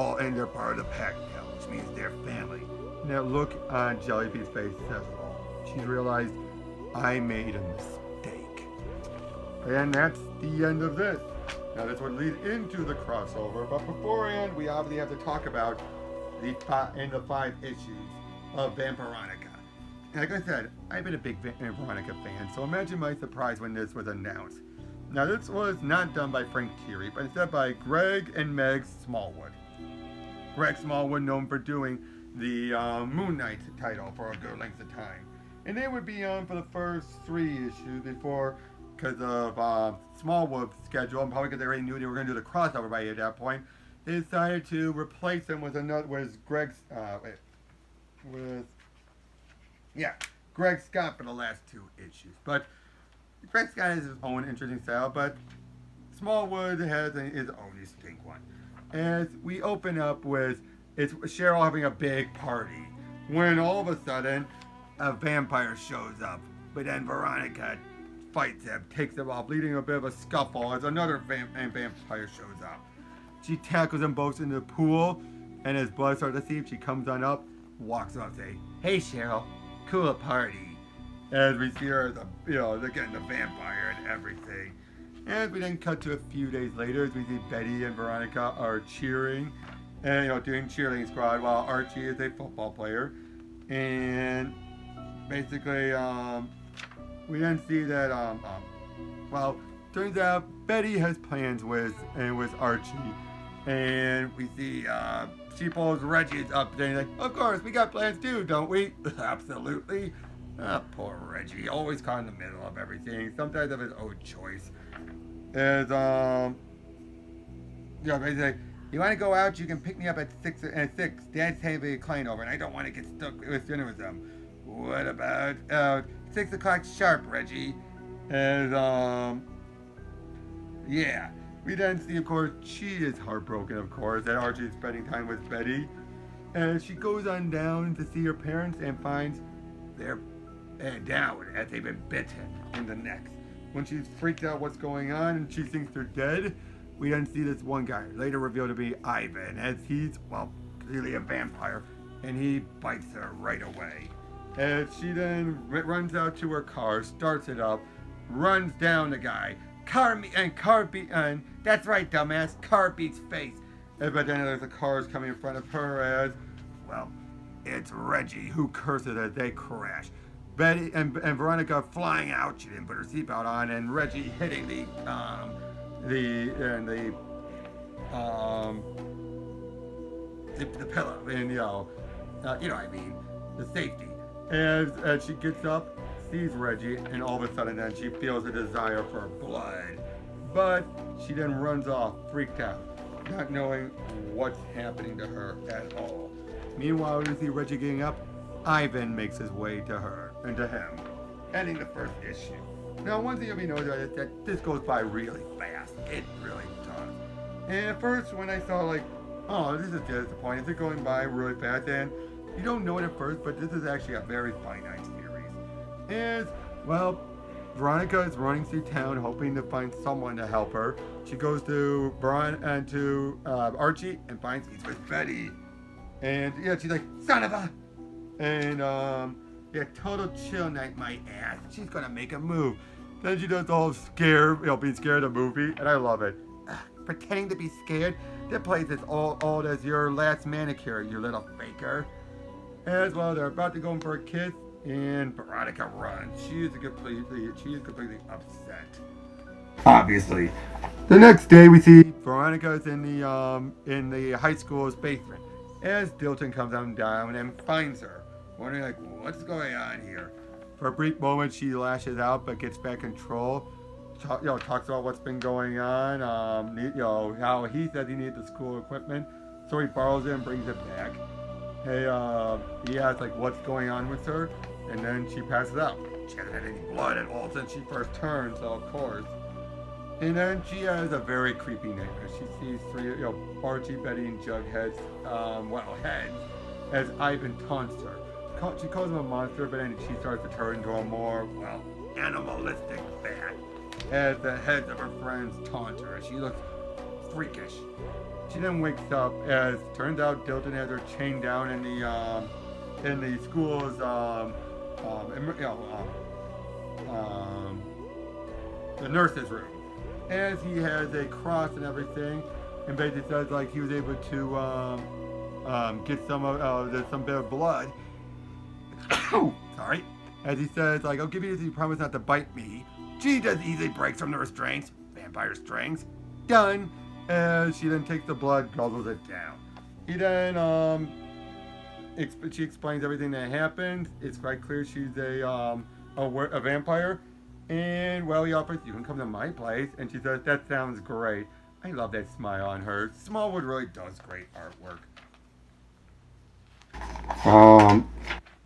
A: part of the pack now, which means they're family. And that look on Jellybean's face says it all. She's realized, I made a mistake. And that's the end of this. Now this would lead into the crossover, but beforehand, we obviously have to talk about the 5 issues of Vampironica. Like I said, I've been a big Vampironica fan, so imagine my surprise when this was announced. Now this was not done by Frank Thierry, but instead by Greg and Meg Smallwood. Greg Smallwood, known for doing the Moon Knight title for a good length of time. And they would be on for the first 3 issues before because of Smallwood's schedule, and probably because they already knew they were going to do the crossover by that point, they decided to replace him with Greg Scott for the last 2 issues. But Greg Scott has his own interesting style, but Smallwood has his own distinct one. As we open up with it's Cheryl having a big party, when all of a sudden a vampire shows up, but then Veronica fights him, takes him off, leading a bit of a scuffle as another vampire shows up. She tackles them both in the pool, and as blood starts to seep, she comes on up, walks up, saying, "Hey Cheryl, cool party." As we see her as they're getting the vampire and everything. As we then cut to a few days later, as we see Betty and Veronica are cheering, and doing cheerleading squad while Archie is a football player. And basically, we then see that, turns out Betty has plans with Archie. And we see, she pulls Reggie's up there, like, "Of course, we got plans too, don't we?" "Absolutely." Poor Reggie, always caught in the middle of everything, sometimes of his own choice. As, basically, "You want to go out, you can pick me up at 6. Dad's having a client over, and I don't want to get stuck with dinner with them." "What about 6 o'clock sharp, Reggie?" And we then see, of course, she is heartbroken, of course, that Archie is spending time with Betty, and she goes on down to see her parents and finds they're down as they've been bitten in the neck. When she's freaked out what's going on and she thinks they're dead, we then see this one guy, later revealed to be Ivan, as he's, clearly a vampire, and he bites her right away. As she then runs out to her car, starts it up, runs down the guy, that's right, dumbass, car beats face. But then there's the cars coming in front of her as, it's Reggie, who curses as they crash. Betty and Veronica flying out, she didn't put her seatbelt on, and Reggie hitting the pillow, and the safety. As she gets up, sees Reggie, and all of a sudden then she feels a desire for blood. But she then runs off, freaked out, not knowing what's happening to her at all. Meanwhile, we see Reggie getting up. Ivan makes his way to her and to him, ending the first issue. Now, one thing you'll be noticing is that this goes by really fast. It really does. And at first, when I saw this is disappointing, it's going by really fast, and you don't know it at first, but this is actually a very finite series. Veronica is running through town hoping to find someone to help her. She goes to Archie and finds he's with Betty. And she's like, "Son of a..." And total chill night, my ass. She's gonna make a move. Then she does all scared, being scared of the movie, and I love it. Pretending to be scared, that place is all old as your last manicure, you little faker. As well, they're about to go in for a kiss, and Veronica runs. She is completely upset. Obviously. The next day, we see Veronica's in the high school's basement, as Dilton comes on down and finds her, wondering what's going on here. For a brief moment, she lashes out but gets back control. Talks about what's been going on. How he said he needed the school equipment, so he borrows it and brings it back. He asks what's going on with her, and then she passes out. She hasn't had any blood at all since she first turned, so of course. And then she has a very creepy nightmare. She sees 3, Archie, Betty, and Jughead's heads as Ivan taunts her. She calls him a monster, but then she starts to turn into a more, animalistic bat. As the heads of her friends taunt her, as she looks freakish. She then wakes up, as turns out Dilton has her chained down in the school's the nurse's room. As he has a cross and everything, and basically says he was able to get some bit of blood. Sorry. As he says I'll give you this if you promise not to bite me. She just easily breaks from the restraints. Vampire strings. Done. As she then takes the blood, guzzles it down. He then she explains everything that happened. It's quite clear she's a vampire. And well, he offers, you can come to my place. And she says, that sounds great. I love that smile on her. Smallwood really does great artwork.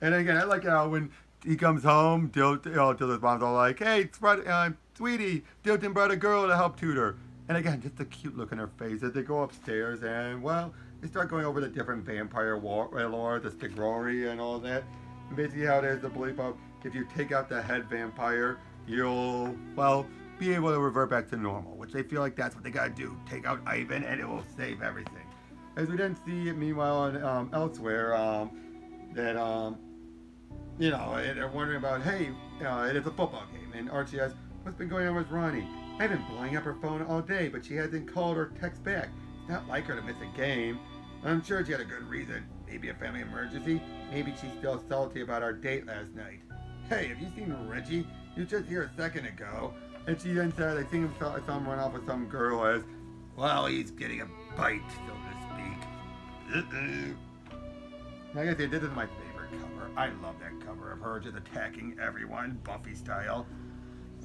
A: And again, I like how when he comes home, Dilton's mom's all like, hey, sweetie, Dilton brought a girl to help tutor. And again, just the cute look on her face as they go upstairs and, well, they start going over the different vampire lore, the Stigrori and all that. And basically how there's the belief of if you take out the head vampire, you'll, well, be able to revert back to normal, which they feel like that's what they gotta do. Take out Ivan and it will save everything. As we then see, meanwhile, elsewhere, that, they're wondering about, hey, it is a football game. And Archie asks, what's been going on with Ronnie? I've been blowing up her phone all day, but she hasn't called or texted back. It's not like her to miss a game. I'm sure she had a good reason. Maybe a family emergency. Maybe she's still salty about our date last night. Hey, have you seen Reggie? He was just here a second ago. And she then said, I think I saw him run off with some girl as, well, he's getting a bite, so to speak. Like I said, this is my favorite cover. I love that cover of her just attacking everyone, Buffy style.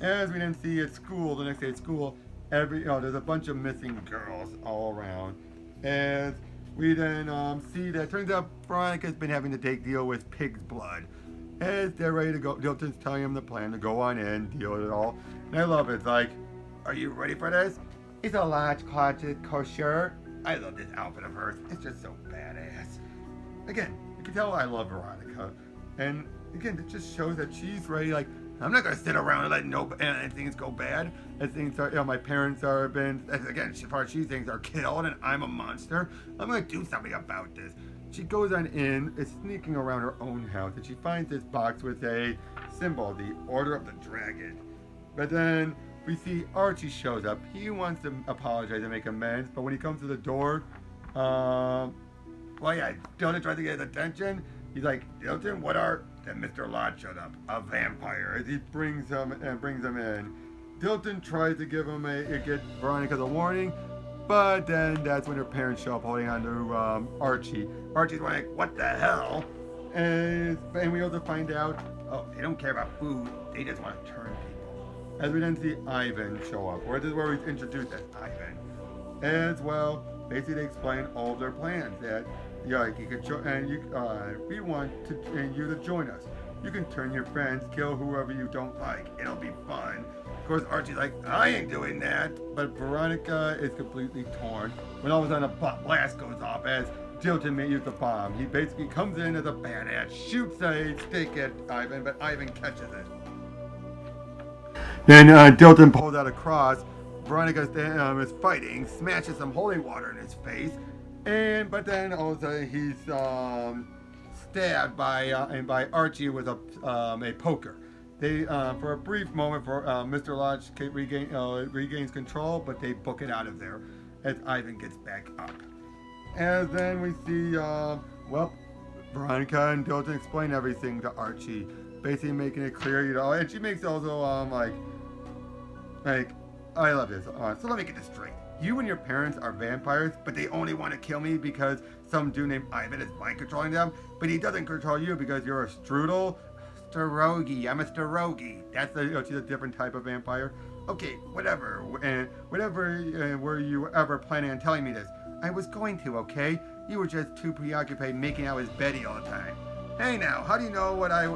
A: As we then see at school, the next day at school, there's a bunch of missing girls all around. As we then see that it turns out Veronica's been having to deal with pig's blood. As they're ready to go, Dilton's telling him the plan to go on in, deal with it all. And I love it. It's like, are you ready for this? It's a large closet kosher. I love this outfit of hers. It's just so badass. Again, you can tell I love Veronica. And again, it just shows that she's ready, like, I'm not gonna sit around and let things go bad. As things are, my parents are again, as far as she thinks are killed, and I'm a monster. I'm gonna do something about this. She goes on in, is sneaking around her own house, and she finds this box with a symbol, the Order of the Dragon. But then we see Archie shows up. He wants to apologize and make amends, but when he comes to the door, Dilton tries to get his attention. He's like, Dilton, what are? Then Mr. Lodge showed up, a vampire, as he brings him in. Dilton tries to get Veronica the warning, but then that's when her parents show up holding on to Archie. Archie's like, what the hell? And we also find out, they don't care about food, they just want to turn people. As we then see Ivan show up, this is where we're introduced as Ivan. As well, basically they explain all of their plans that you can we want you to join us. You can turn your friends, kill whoever you don't like. It'll be fun. Of course, Archie's like, I ain't doing that. But Veronica is completely torn when all of a sudden a blast goes off as Dilton may use the bomb. He basically comes in as a badass, shoots a stick at Ivan, but Ivan catches it. Then Dilton pulls out a cross. Veronica is fighting, smashes some holy water in his face. But then also he's stabbed by Archie with a poker. They for a brief moment, Mr. Lodge regains control, but they book it out of there as Ivan gets back up. And then we see Veronica and Dilton explain everything to Archie, basically making it clear, and she makes also like I love this. So let me get this straight. You and your parents are vampires, but they only want to kill me because some dude named Ivan is mind controlling them, but he doesn't control you because you're a strudel? Starogi. I'm a Starogi. She's a different type of vampire. Okay, whatever. Were you ever planning on telling me this? I was going to, okay? You were just too preoccupied making out with Betty all the time. Hey now, how do you know what I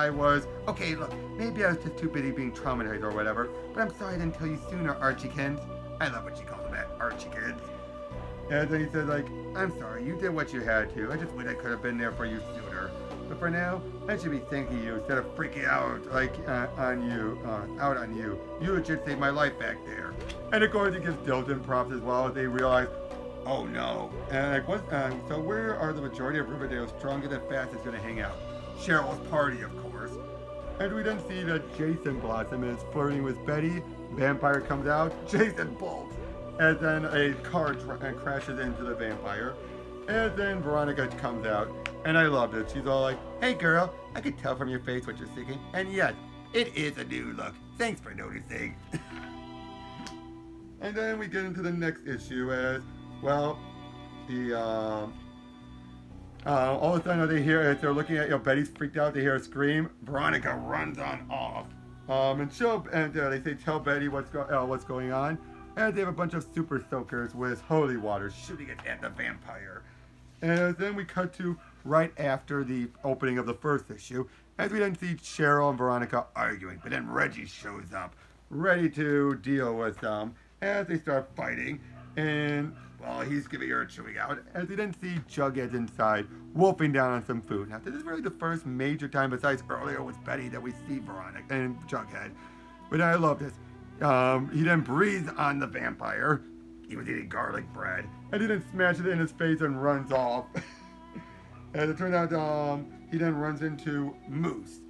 A: was? Okay, look, maybe I was just too busy being traumatized or whatever, but I'm sorry I didn't tell you sooner, Archiekins. I love what she calls them, Archiekins. And then he says, I'm sorry, you did what you had to. I just wish I could have been there for you sooner. But for now, I should be thanking you instead of freaking out on you. You legit saved my life back there. And of course, he gives Dilton props as well as they realize, oh no. And so where are the majority of Riverdale's strongest and fastest going to hang out? Cheryl's party, of course. And we then see that Jason Blossom is flirting with Betty. Vampire comes out. Jason bolts. And then a car crashes into the vampire. And then Veronica comes out. And I loved it. She's all like, hey girl, I could tell from your face what you're thinking. And yes, it is a new look. Thanks for noticing. And then we get into the next issue as, well, all of a sudden they hear, as they're looking at, Betty's freaked out, they hear a scream. Veronica runs on off. They say tell Betty what's going on, and they have a bunch of super soakers with holy water shooting it at the vampire. And then we cut to right after the opening of the first issue, as we then see Cheryl and Veronica arguing. But then Reggie shows up, ready to deal with them, as they start fighting. And, well, he's giving her a chewing out, as we then see Jughead inside, wolfing down on some food. Now, this is really the first major time, besides earlier with Betty, that we see Veronica and Jughead. But I love this. He then breathes on the vampire. He was eating garlic bread, and he then smashes it in his face and runs off. As it turns out, he then runs into Moose.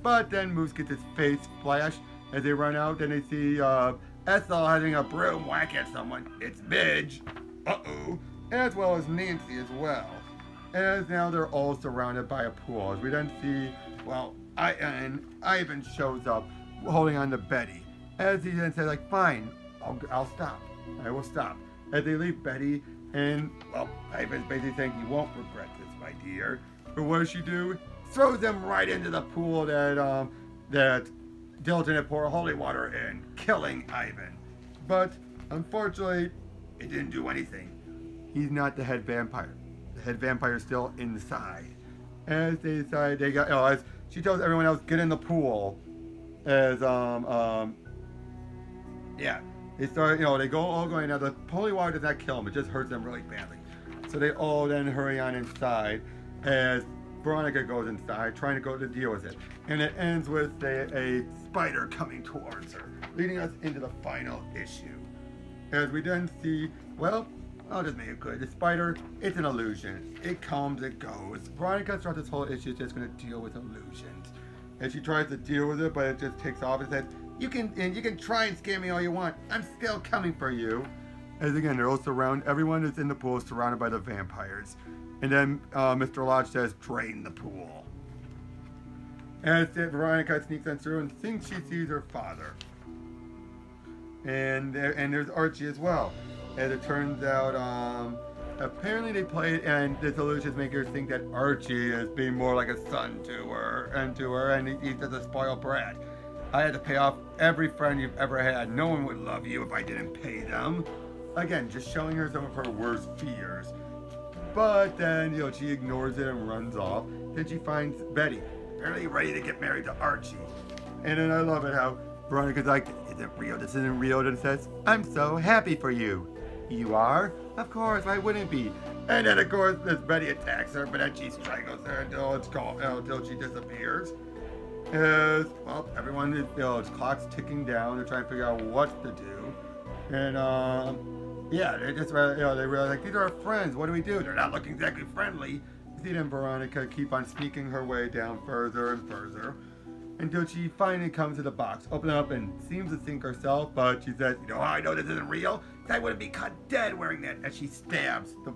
A: But then Moose gets his face flashed as they run out. Then they see Ethel having a broom whack at someone. It's Midge. Uh-oh. As well as Nancy as well. As now they're all surrounded by a pool. As we then see, well, Ivan shows up holding on to Betty. As he then says, like, fine, I'll stop. I will stop. As they leave Betty, and, well, Ivan's basically saying he won't regret this, my dear. But what does she do? Throws them right into the pool that Dilton had poured holy water in, killing Ivan. But, unfortunately, it didn't do anything. He's not the head vampire. The head vampire is still inside. As they decide as she tells everyone else, get in the pool. As, they start, they all going now. The holy water does not kill them, it just hurts them really badly. So they all then hurry on inside as Veronica goes inside, trying to go to deal with it. And it ends with a spider coming towards her, leading us into the final issue. As we then see, well, I'll just make it good. The spider, it's an illusion. It comes, it goes. Veronica throughout this whole issue is just going to deal with illusions. And she tries to deal with it, but it just takes off and says, you can try and scare me all you want. I'm still coming for you. As again, they're all everyone is in the pool surrounded by the vampires. And then Mr. Lodge says, drain the pool. As Veronica sneaks on through and thinks she sees her father. And there's Archie as well. As it turns out, apparently they played, and this illusion makes her think that Archie is being more like a son to her, and he's just a spoiled brat. I had to pay off every friend you've ever had. No one would love you if I didn't pay them. Again, just showing her some of her worst fears. But then, she ignores it and runs off. Then she finds Betty, barely ready to get married to Archie. And then I love it how Veronica's like, is it real? This isn't real. And says, I'm so happy for you. You are? Of course, why wouldn't it be? And then, of course, this Betty attacks her, but then she strangles her until she disappears. As, well, everyone is, its clock's ticking down. They're trying to figure out what to do. And, they just, they realize, like, these are our friends. What do we do? They're not looking exactly friendly. You see them, Veronica, keep on sneaking her way down further and further until she finally comes to the box, opens it up and seems to think herself, but she says, how I know this isn't real? I wouldn't be caught dead wearing that, as she stabs the,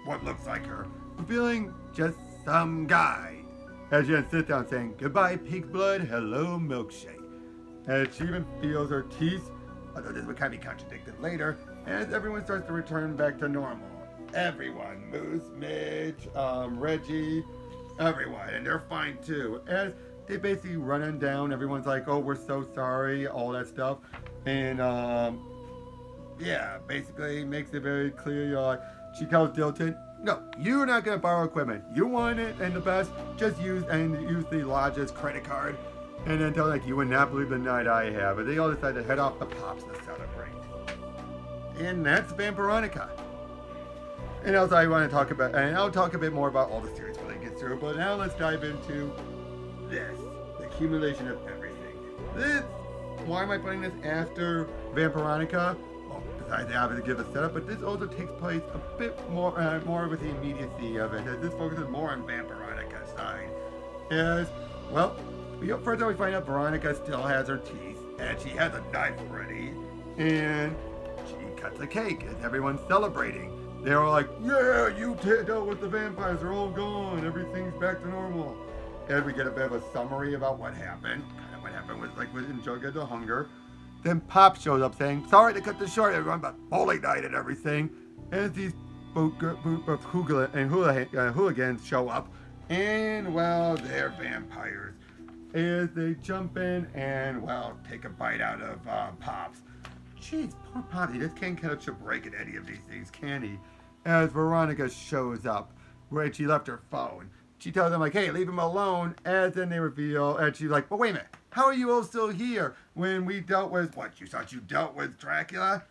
A: what looks like her, revealing just some guy. As she then sits down saying, goodbye pig's blood, hello milkshake. As she even feels her teeth, although this would kind of be contradicted later, as everyone starts to return back to normal. Everyone, Moose, Midge, Reggie, everyone, and they're fine too. As they basically run on down, everyone's like, oh, we're so sorry, all that stuff. And, basically makes it very clear, she tells Dilton, no, you're not going to borrow equipment. You want it and the best, just use the Lodge's credit card. And then tell like, you would not believe the night I have. And they all decide to head off the Pops to celebrate. And that's Vampironica. And also I want to talk about, and I'll talk a bit more about all the series when I get through, but now let's dive into this, the accumulation of everything. Why am I putting this after Vampironica? Well, besides having to give a setup, but this also takes place a bit more with the immediacy of it, as this focuses more on Vampironica's side. As, well, first we find out Veronica still has her teeth, and she has a knife ready, and she cuts a cake as everyone's celebrating. They're all like, yeah, you dealt with the vampires, they're all gone, everything's back to normal. And we get a bit of a summary about what happened, kind of what happened in Jughead The Hunger. Then Pop shows up saying, sorry to cut this short, everyone, but bowling night and everything. And these hooligans show up, and well, they're vampires. as they jump in and, well, take a bite out of Pops. Jeez, poor Pops, he just can't catch a break at any of these things, can he? As Veronica shows up, where she left her phone. She tells them, like, hey, leave him alone, as then they reveal, and she's like, well, wait a minute, how are you all still here when we dealt with, what, you thought you dealt with Dracula?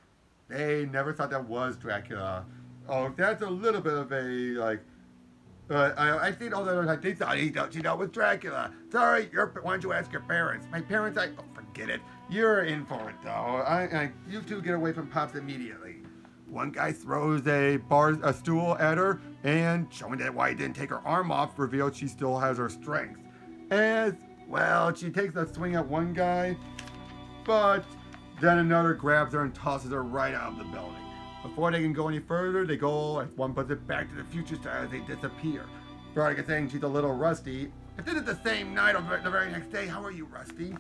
A: They never thought that was Dracula. Oh, that's a little bit of a, like, I think all the like, they thought she dealt with Dracula. Sorry, why don't you ask your parents? My parents, oh, forget it. You're in for it, though. You two get away from Pops immediately. One guy throws a stool at her, and showing that why he didn't take her arm off, revealed she still has her strength. As, well, she takes a swing at one guy, but then another grabs her and tosses her right out of the building. Before they can go any further, they go, as one puts it, back to the future style as they disappear. Veronica saying she's a little rusty. If this is the same night or the very next day, how are you, Rusty?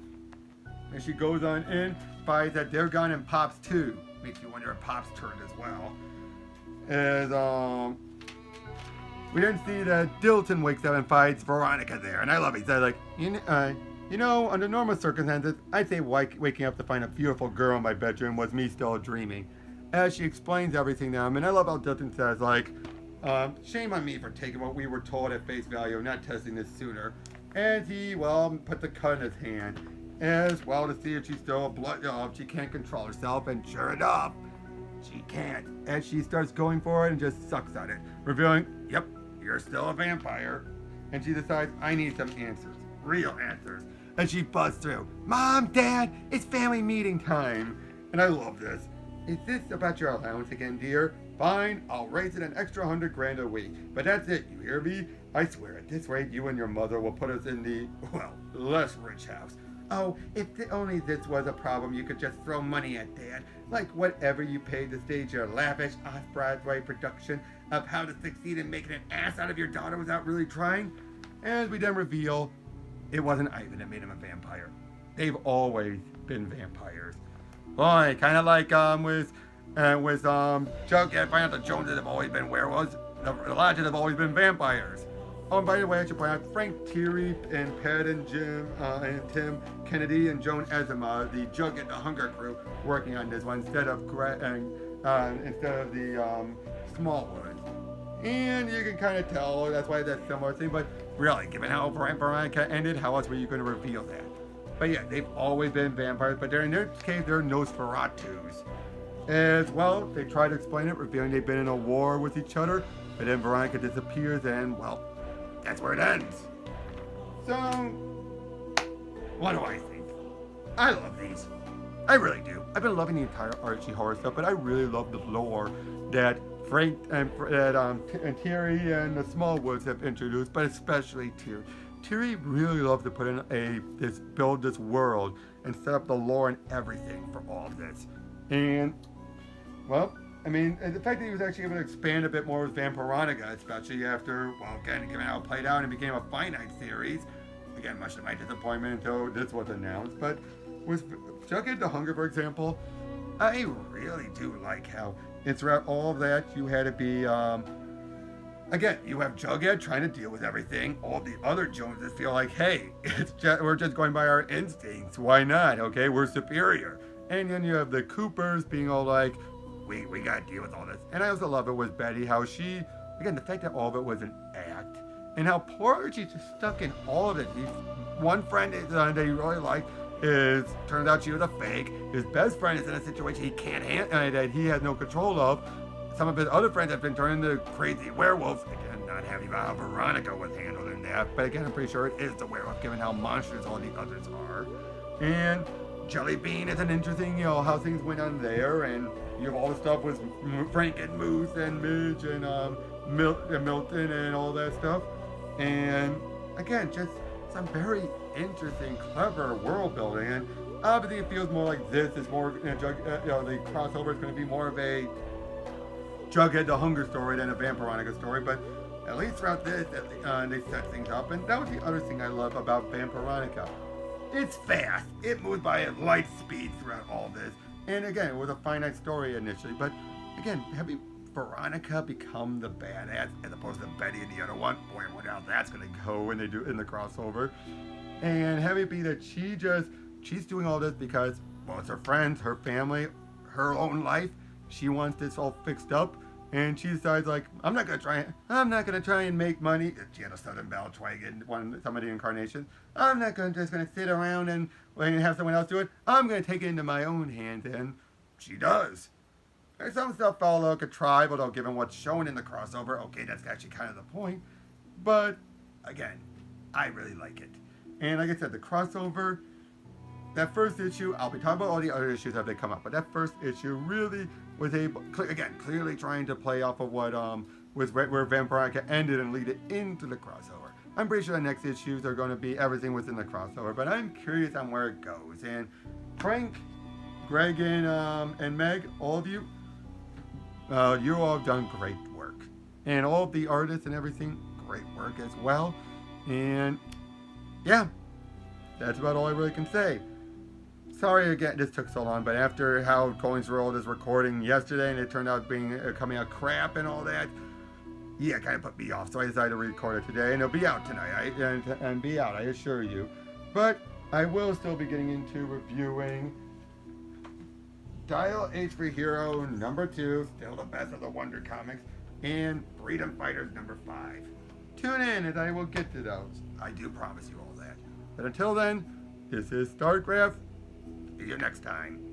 A: And she goes on in, finds that they're gone and Pops too. Makes you wonder if Pops turned as well. As, we then see that Dilton wakes up and finds Veronica there. And I love it. He said, like, you know, under normal circumstances, I'd say waking up to find a beautiful girl in my bedroom was me still dreaming. As she explains everything to him, and I love how Dilton says, like, shame on me for taking what we were told at face value, not testing this sooner. And he, well, put the cut in his hand, as well to see if she's still a blood, she can't control herself, and sure enough, she can't. As she starts going for it and just sucks at it, revealing, yep, you're still a vampire. And she decides, I need some answers, real answers. And she busts through, Mom, Dad, it's family meeting time. And I love this. Is this about your allowance again, dear? Fine, I'll raise it an extra $100,000 a week. But that's it, you hear me? I swear, at this rate, you and your mother will put us in the, well, less rich house. Oh, if only this was a problem, you could just throw money at Dad. Like whatever you paid to stage your lavish off-Broadway production of How to Succeed in Making an Ass Out of Your Daughter Without Really Trying. As we then reveal, it wasn't Ivan that made him a vampire. They've always been vampires. Boy, kind of like with Jughead, find out the Joneses have always been werewolves. The Lodges have always been vampires. Oh, and by the way, I should point out Frank Thierry and Pat and Jim and Tim Kennedy and Joan Ezema, the Jughead The Hunger crew, working on this one instead of the Smallwood. And you can kind of tell that's why that's a similar thing. But really, given how Vampironica ended, how else were you going to reveal that? But yeah, they've always been vampires, but in their case, they're Nosferatus. As well, they try to explain it, revealing they've been in a war with each other, but then Veronica disappears and, well, that's where it ends. So, what do I think? I love these. I really do. I've been loving the entire Archie Horror stuff, but I really love the lore that Frank and Thierry and the Smallwoods have introduced, but especially Thierry. Thierry really loved to put in build this world and set up the lore and everything for all of this. And, well, I mean, the fact that he was actually able to expand a bit more with Vampironica, especially after, well, again, given how it played out and became a finite series. Again, much to my disappointment until this was announced. But with Jughead The Hunger, for example, I really do like how throughout all of that, you had to be, again, you have Jughead trying to deal with everything. All the other Joneses feel like, hey, we're just going by our instincts. Why not? Okay, we're superior. And then you have the Coopers being all like, we gotta deal with all this. And I also love it with Betty, how she, again, the fact that all of it was an act. And how poor Archie's just stuck in all of it. One friend that he really liked turns out she was a fake. His best friend is in a situation he can't handle, that he has no control of. Some of his other friends have been turned into crazy werewolves. Again, not happy about how Veronica was handled in that. But again, I'm pretty sure it is the werewolf, given how monstrous all the others are. And Jellybean is an interesting, how things went on there. And you have all the stuff with Frank and Moose and Midge and Milton and all that stuff. And again, just some very interesting, clever world building. And obviously it feels more like this is more, the crossover is going to be more of a Jughead The Hunger story than a Vampironica story, but at least throughout this, they set things up. And that was the other thing I love about Vampironica. It's fast. It moves by at light speed throughout all this. And again, it was a finite story initially, but again, having Veronica become the badass as opposed to Betty and the other one, boy, I wonder how that's going to go when they do in the crossover. And have it be that she's doing all this because, well, it's her friends, her family, her own life. She wants this all fixed up, and she decides like, I'm not gonna try and make money. She had a Southern Belle Twain some of the incarnations. I'm not just gonna sit around and have someone else do it. I'm gonna take it into my own hands, and she does. There's some stuff felt a little contrived, although given what's shown in the crossover, okay, that's actually kind of the point. But again, I really like it. And like I said, the crossover, that first issue, I'll be talking about all the other issues as they come up, but that first issue really was able, again, clearly trying to play off of what was where Vampironica ended and lead it into the crossover. I'm pretty sure the next issues are going to be everything within the crossover, but I'm curious on where it goes. And Frank, Greg, and Meg, all of you, you all have done great work. And all of the artists and everything, great work as well. And yeah, that's about all I really can say. Sorry again, this took so long, but after how Collins World is recording yesterday and it turned out being coming out crap and all that, yeah, it kind of put me off. So I decided to record it today, and it'll be out tonight, and be out, I assure you. But I will still be getting into reviewing Dial H for Hero #2, still the best of the Wonder Comics, and Freedom Fighters #5. Tune in and I will get to those. I do promise you all that. But until then, this is Starcraft. See you next time.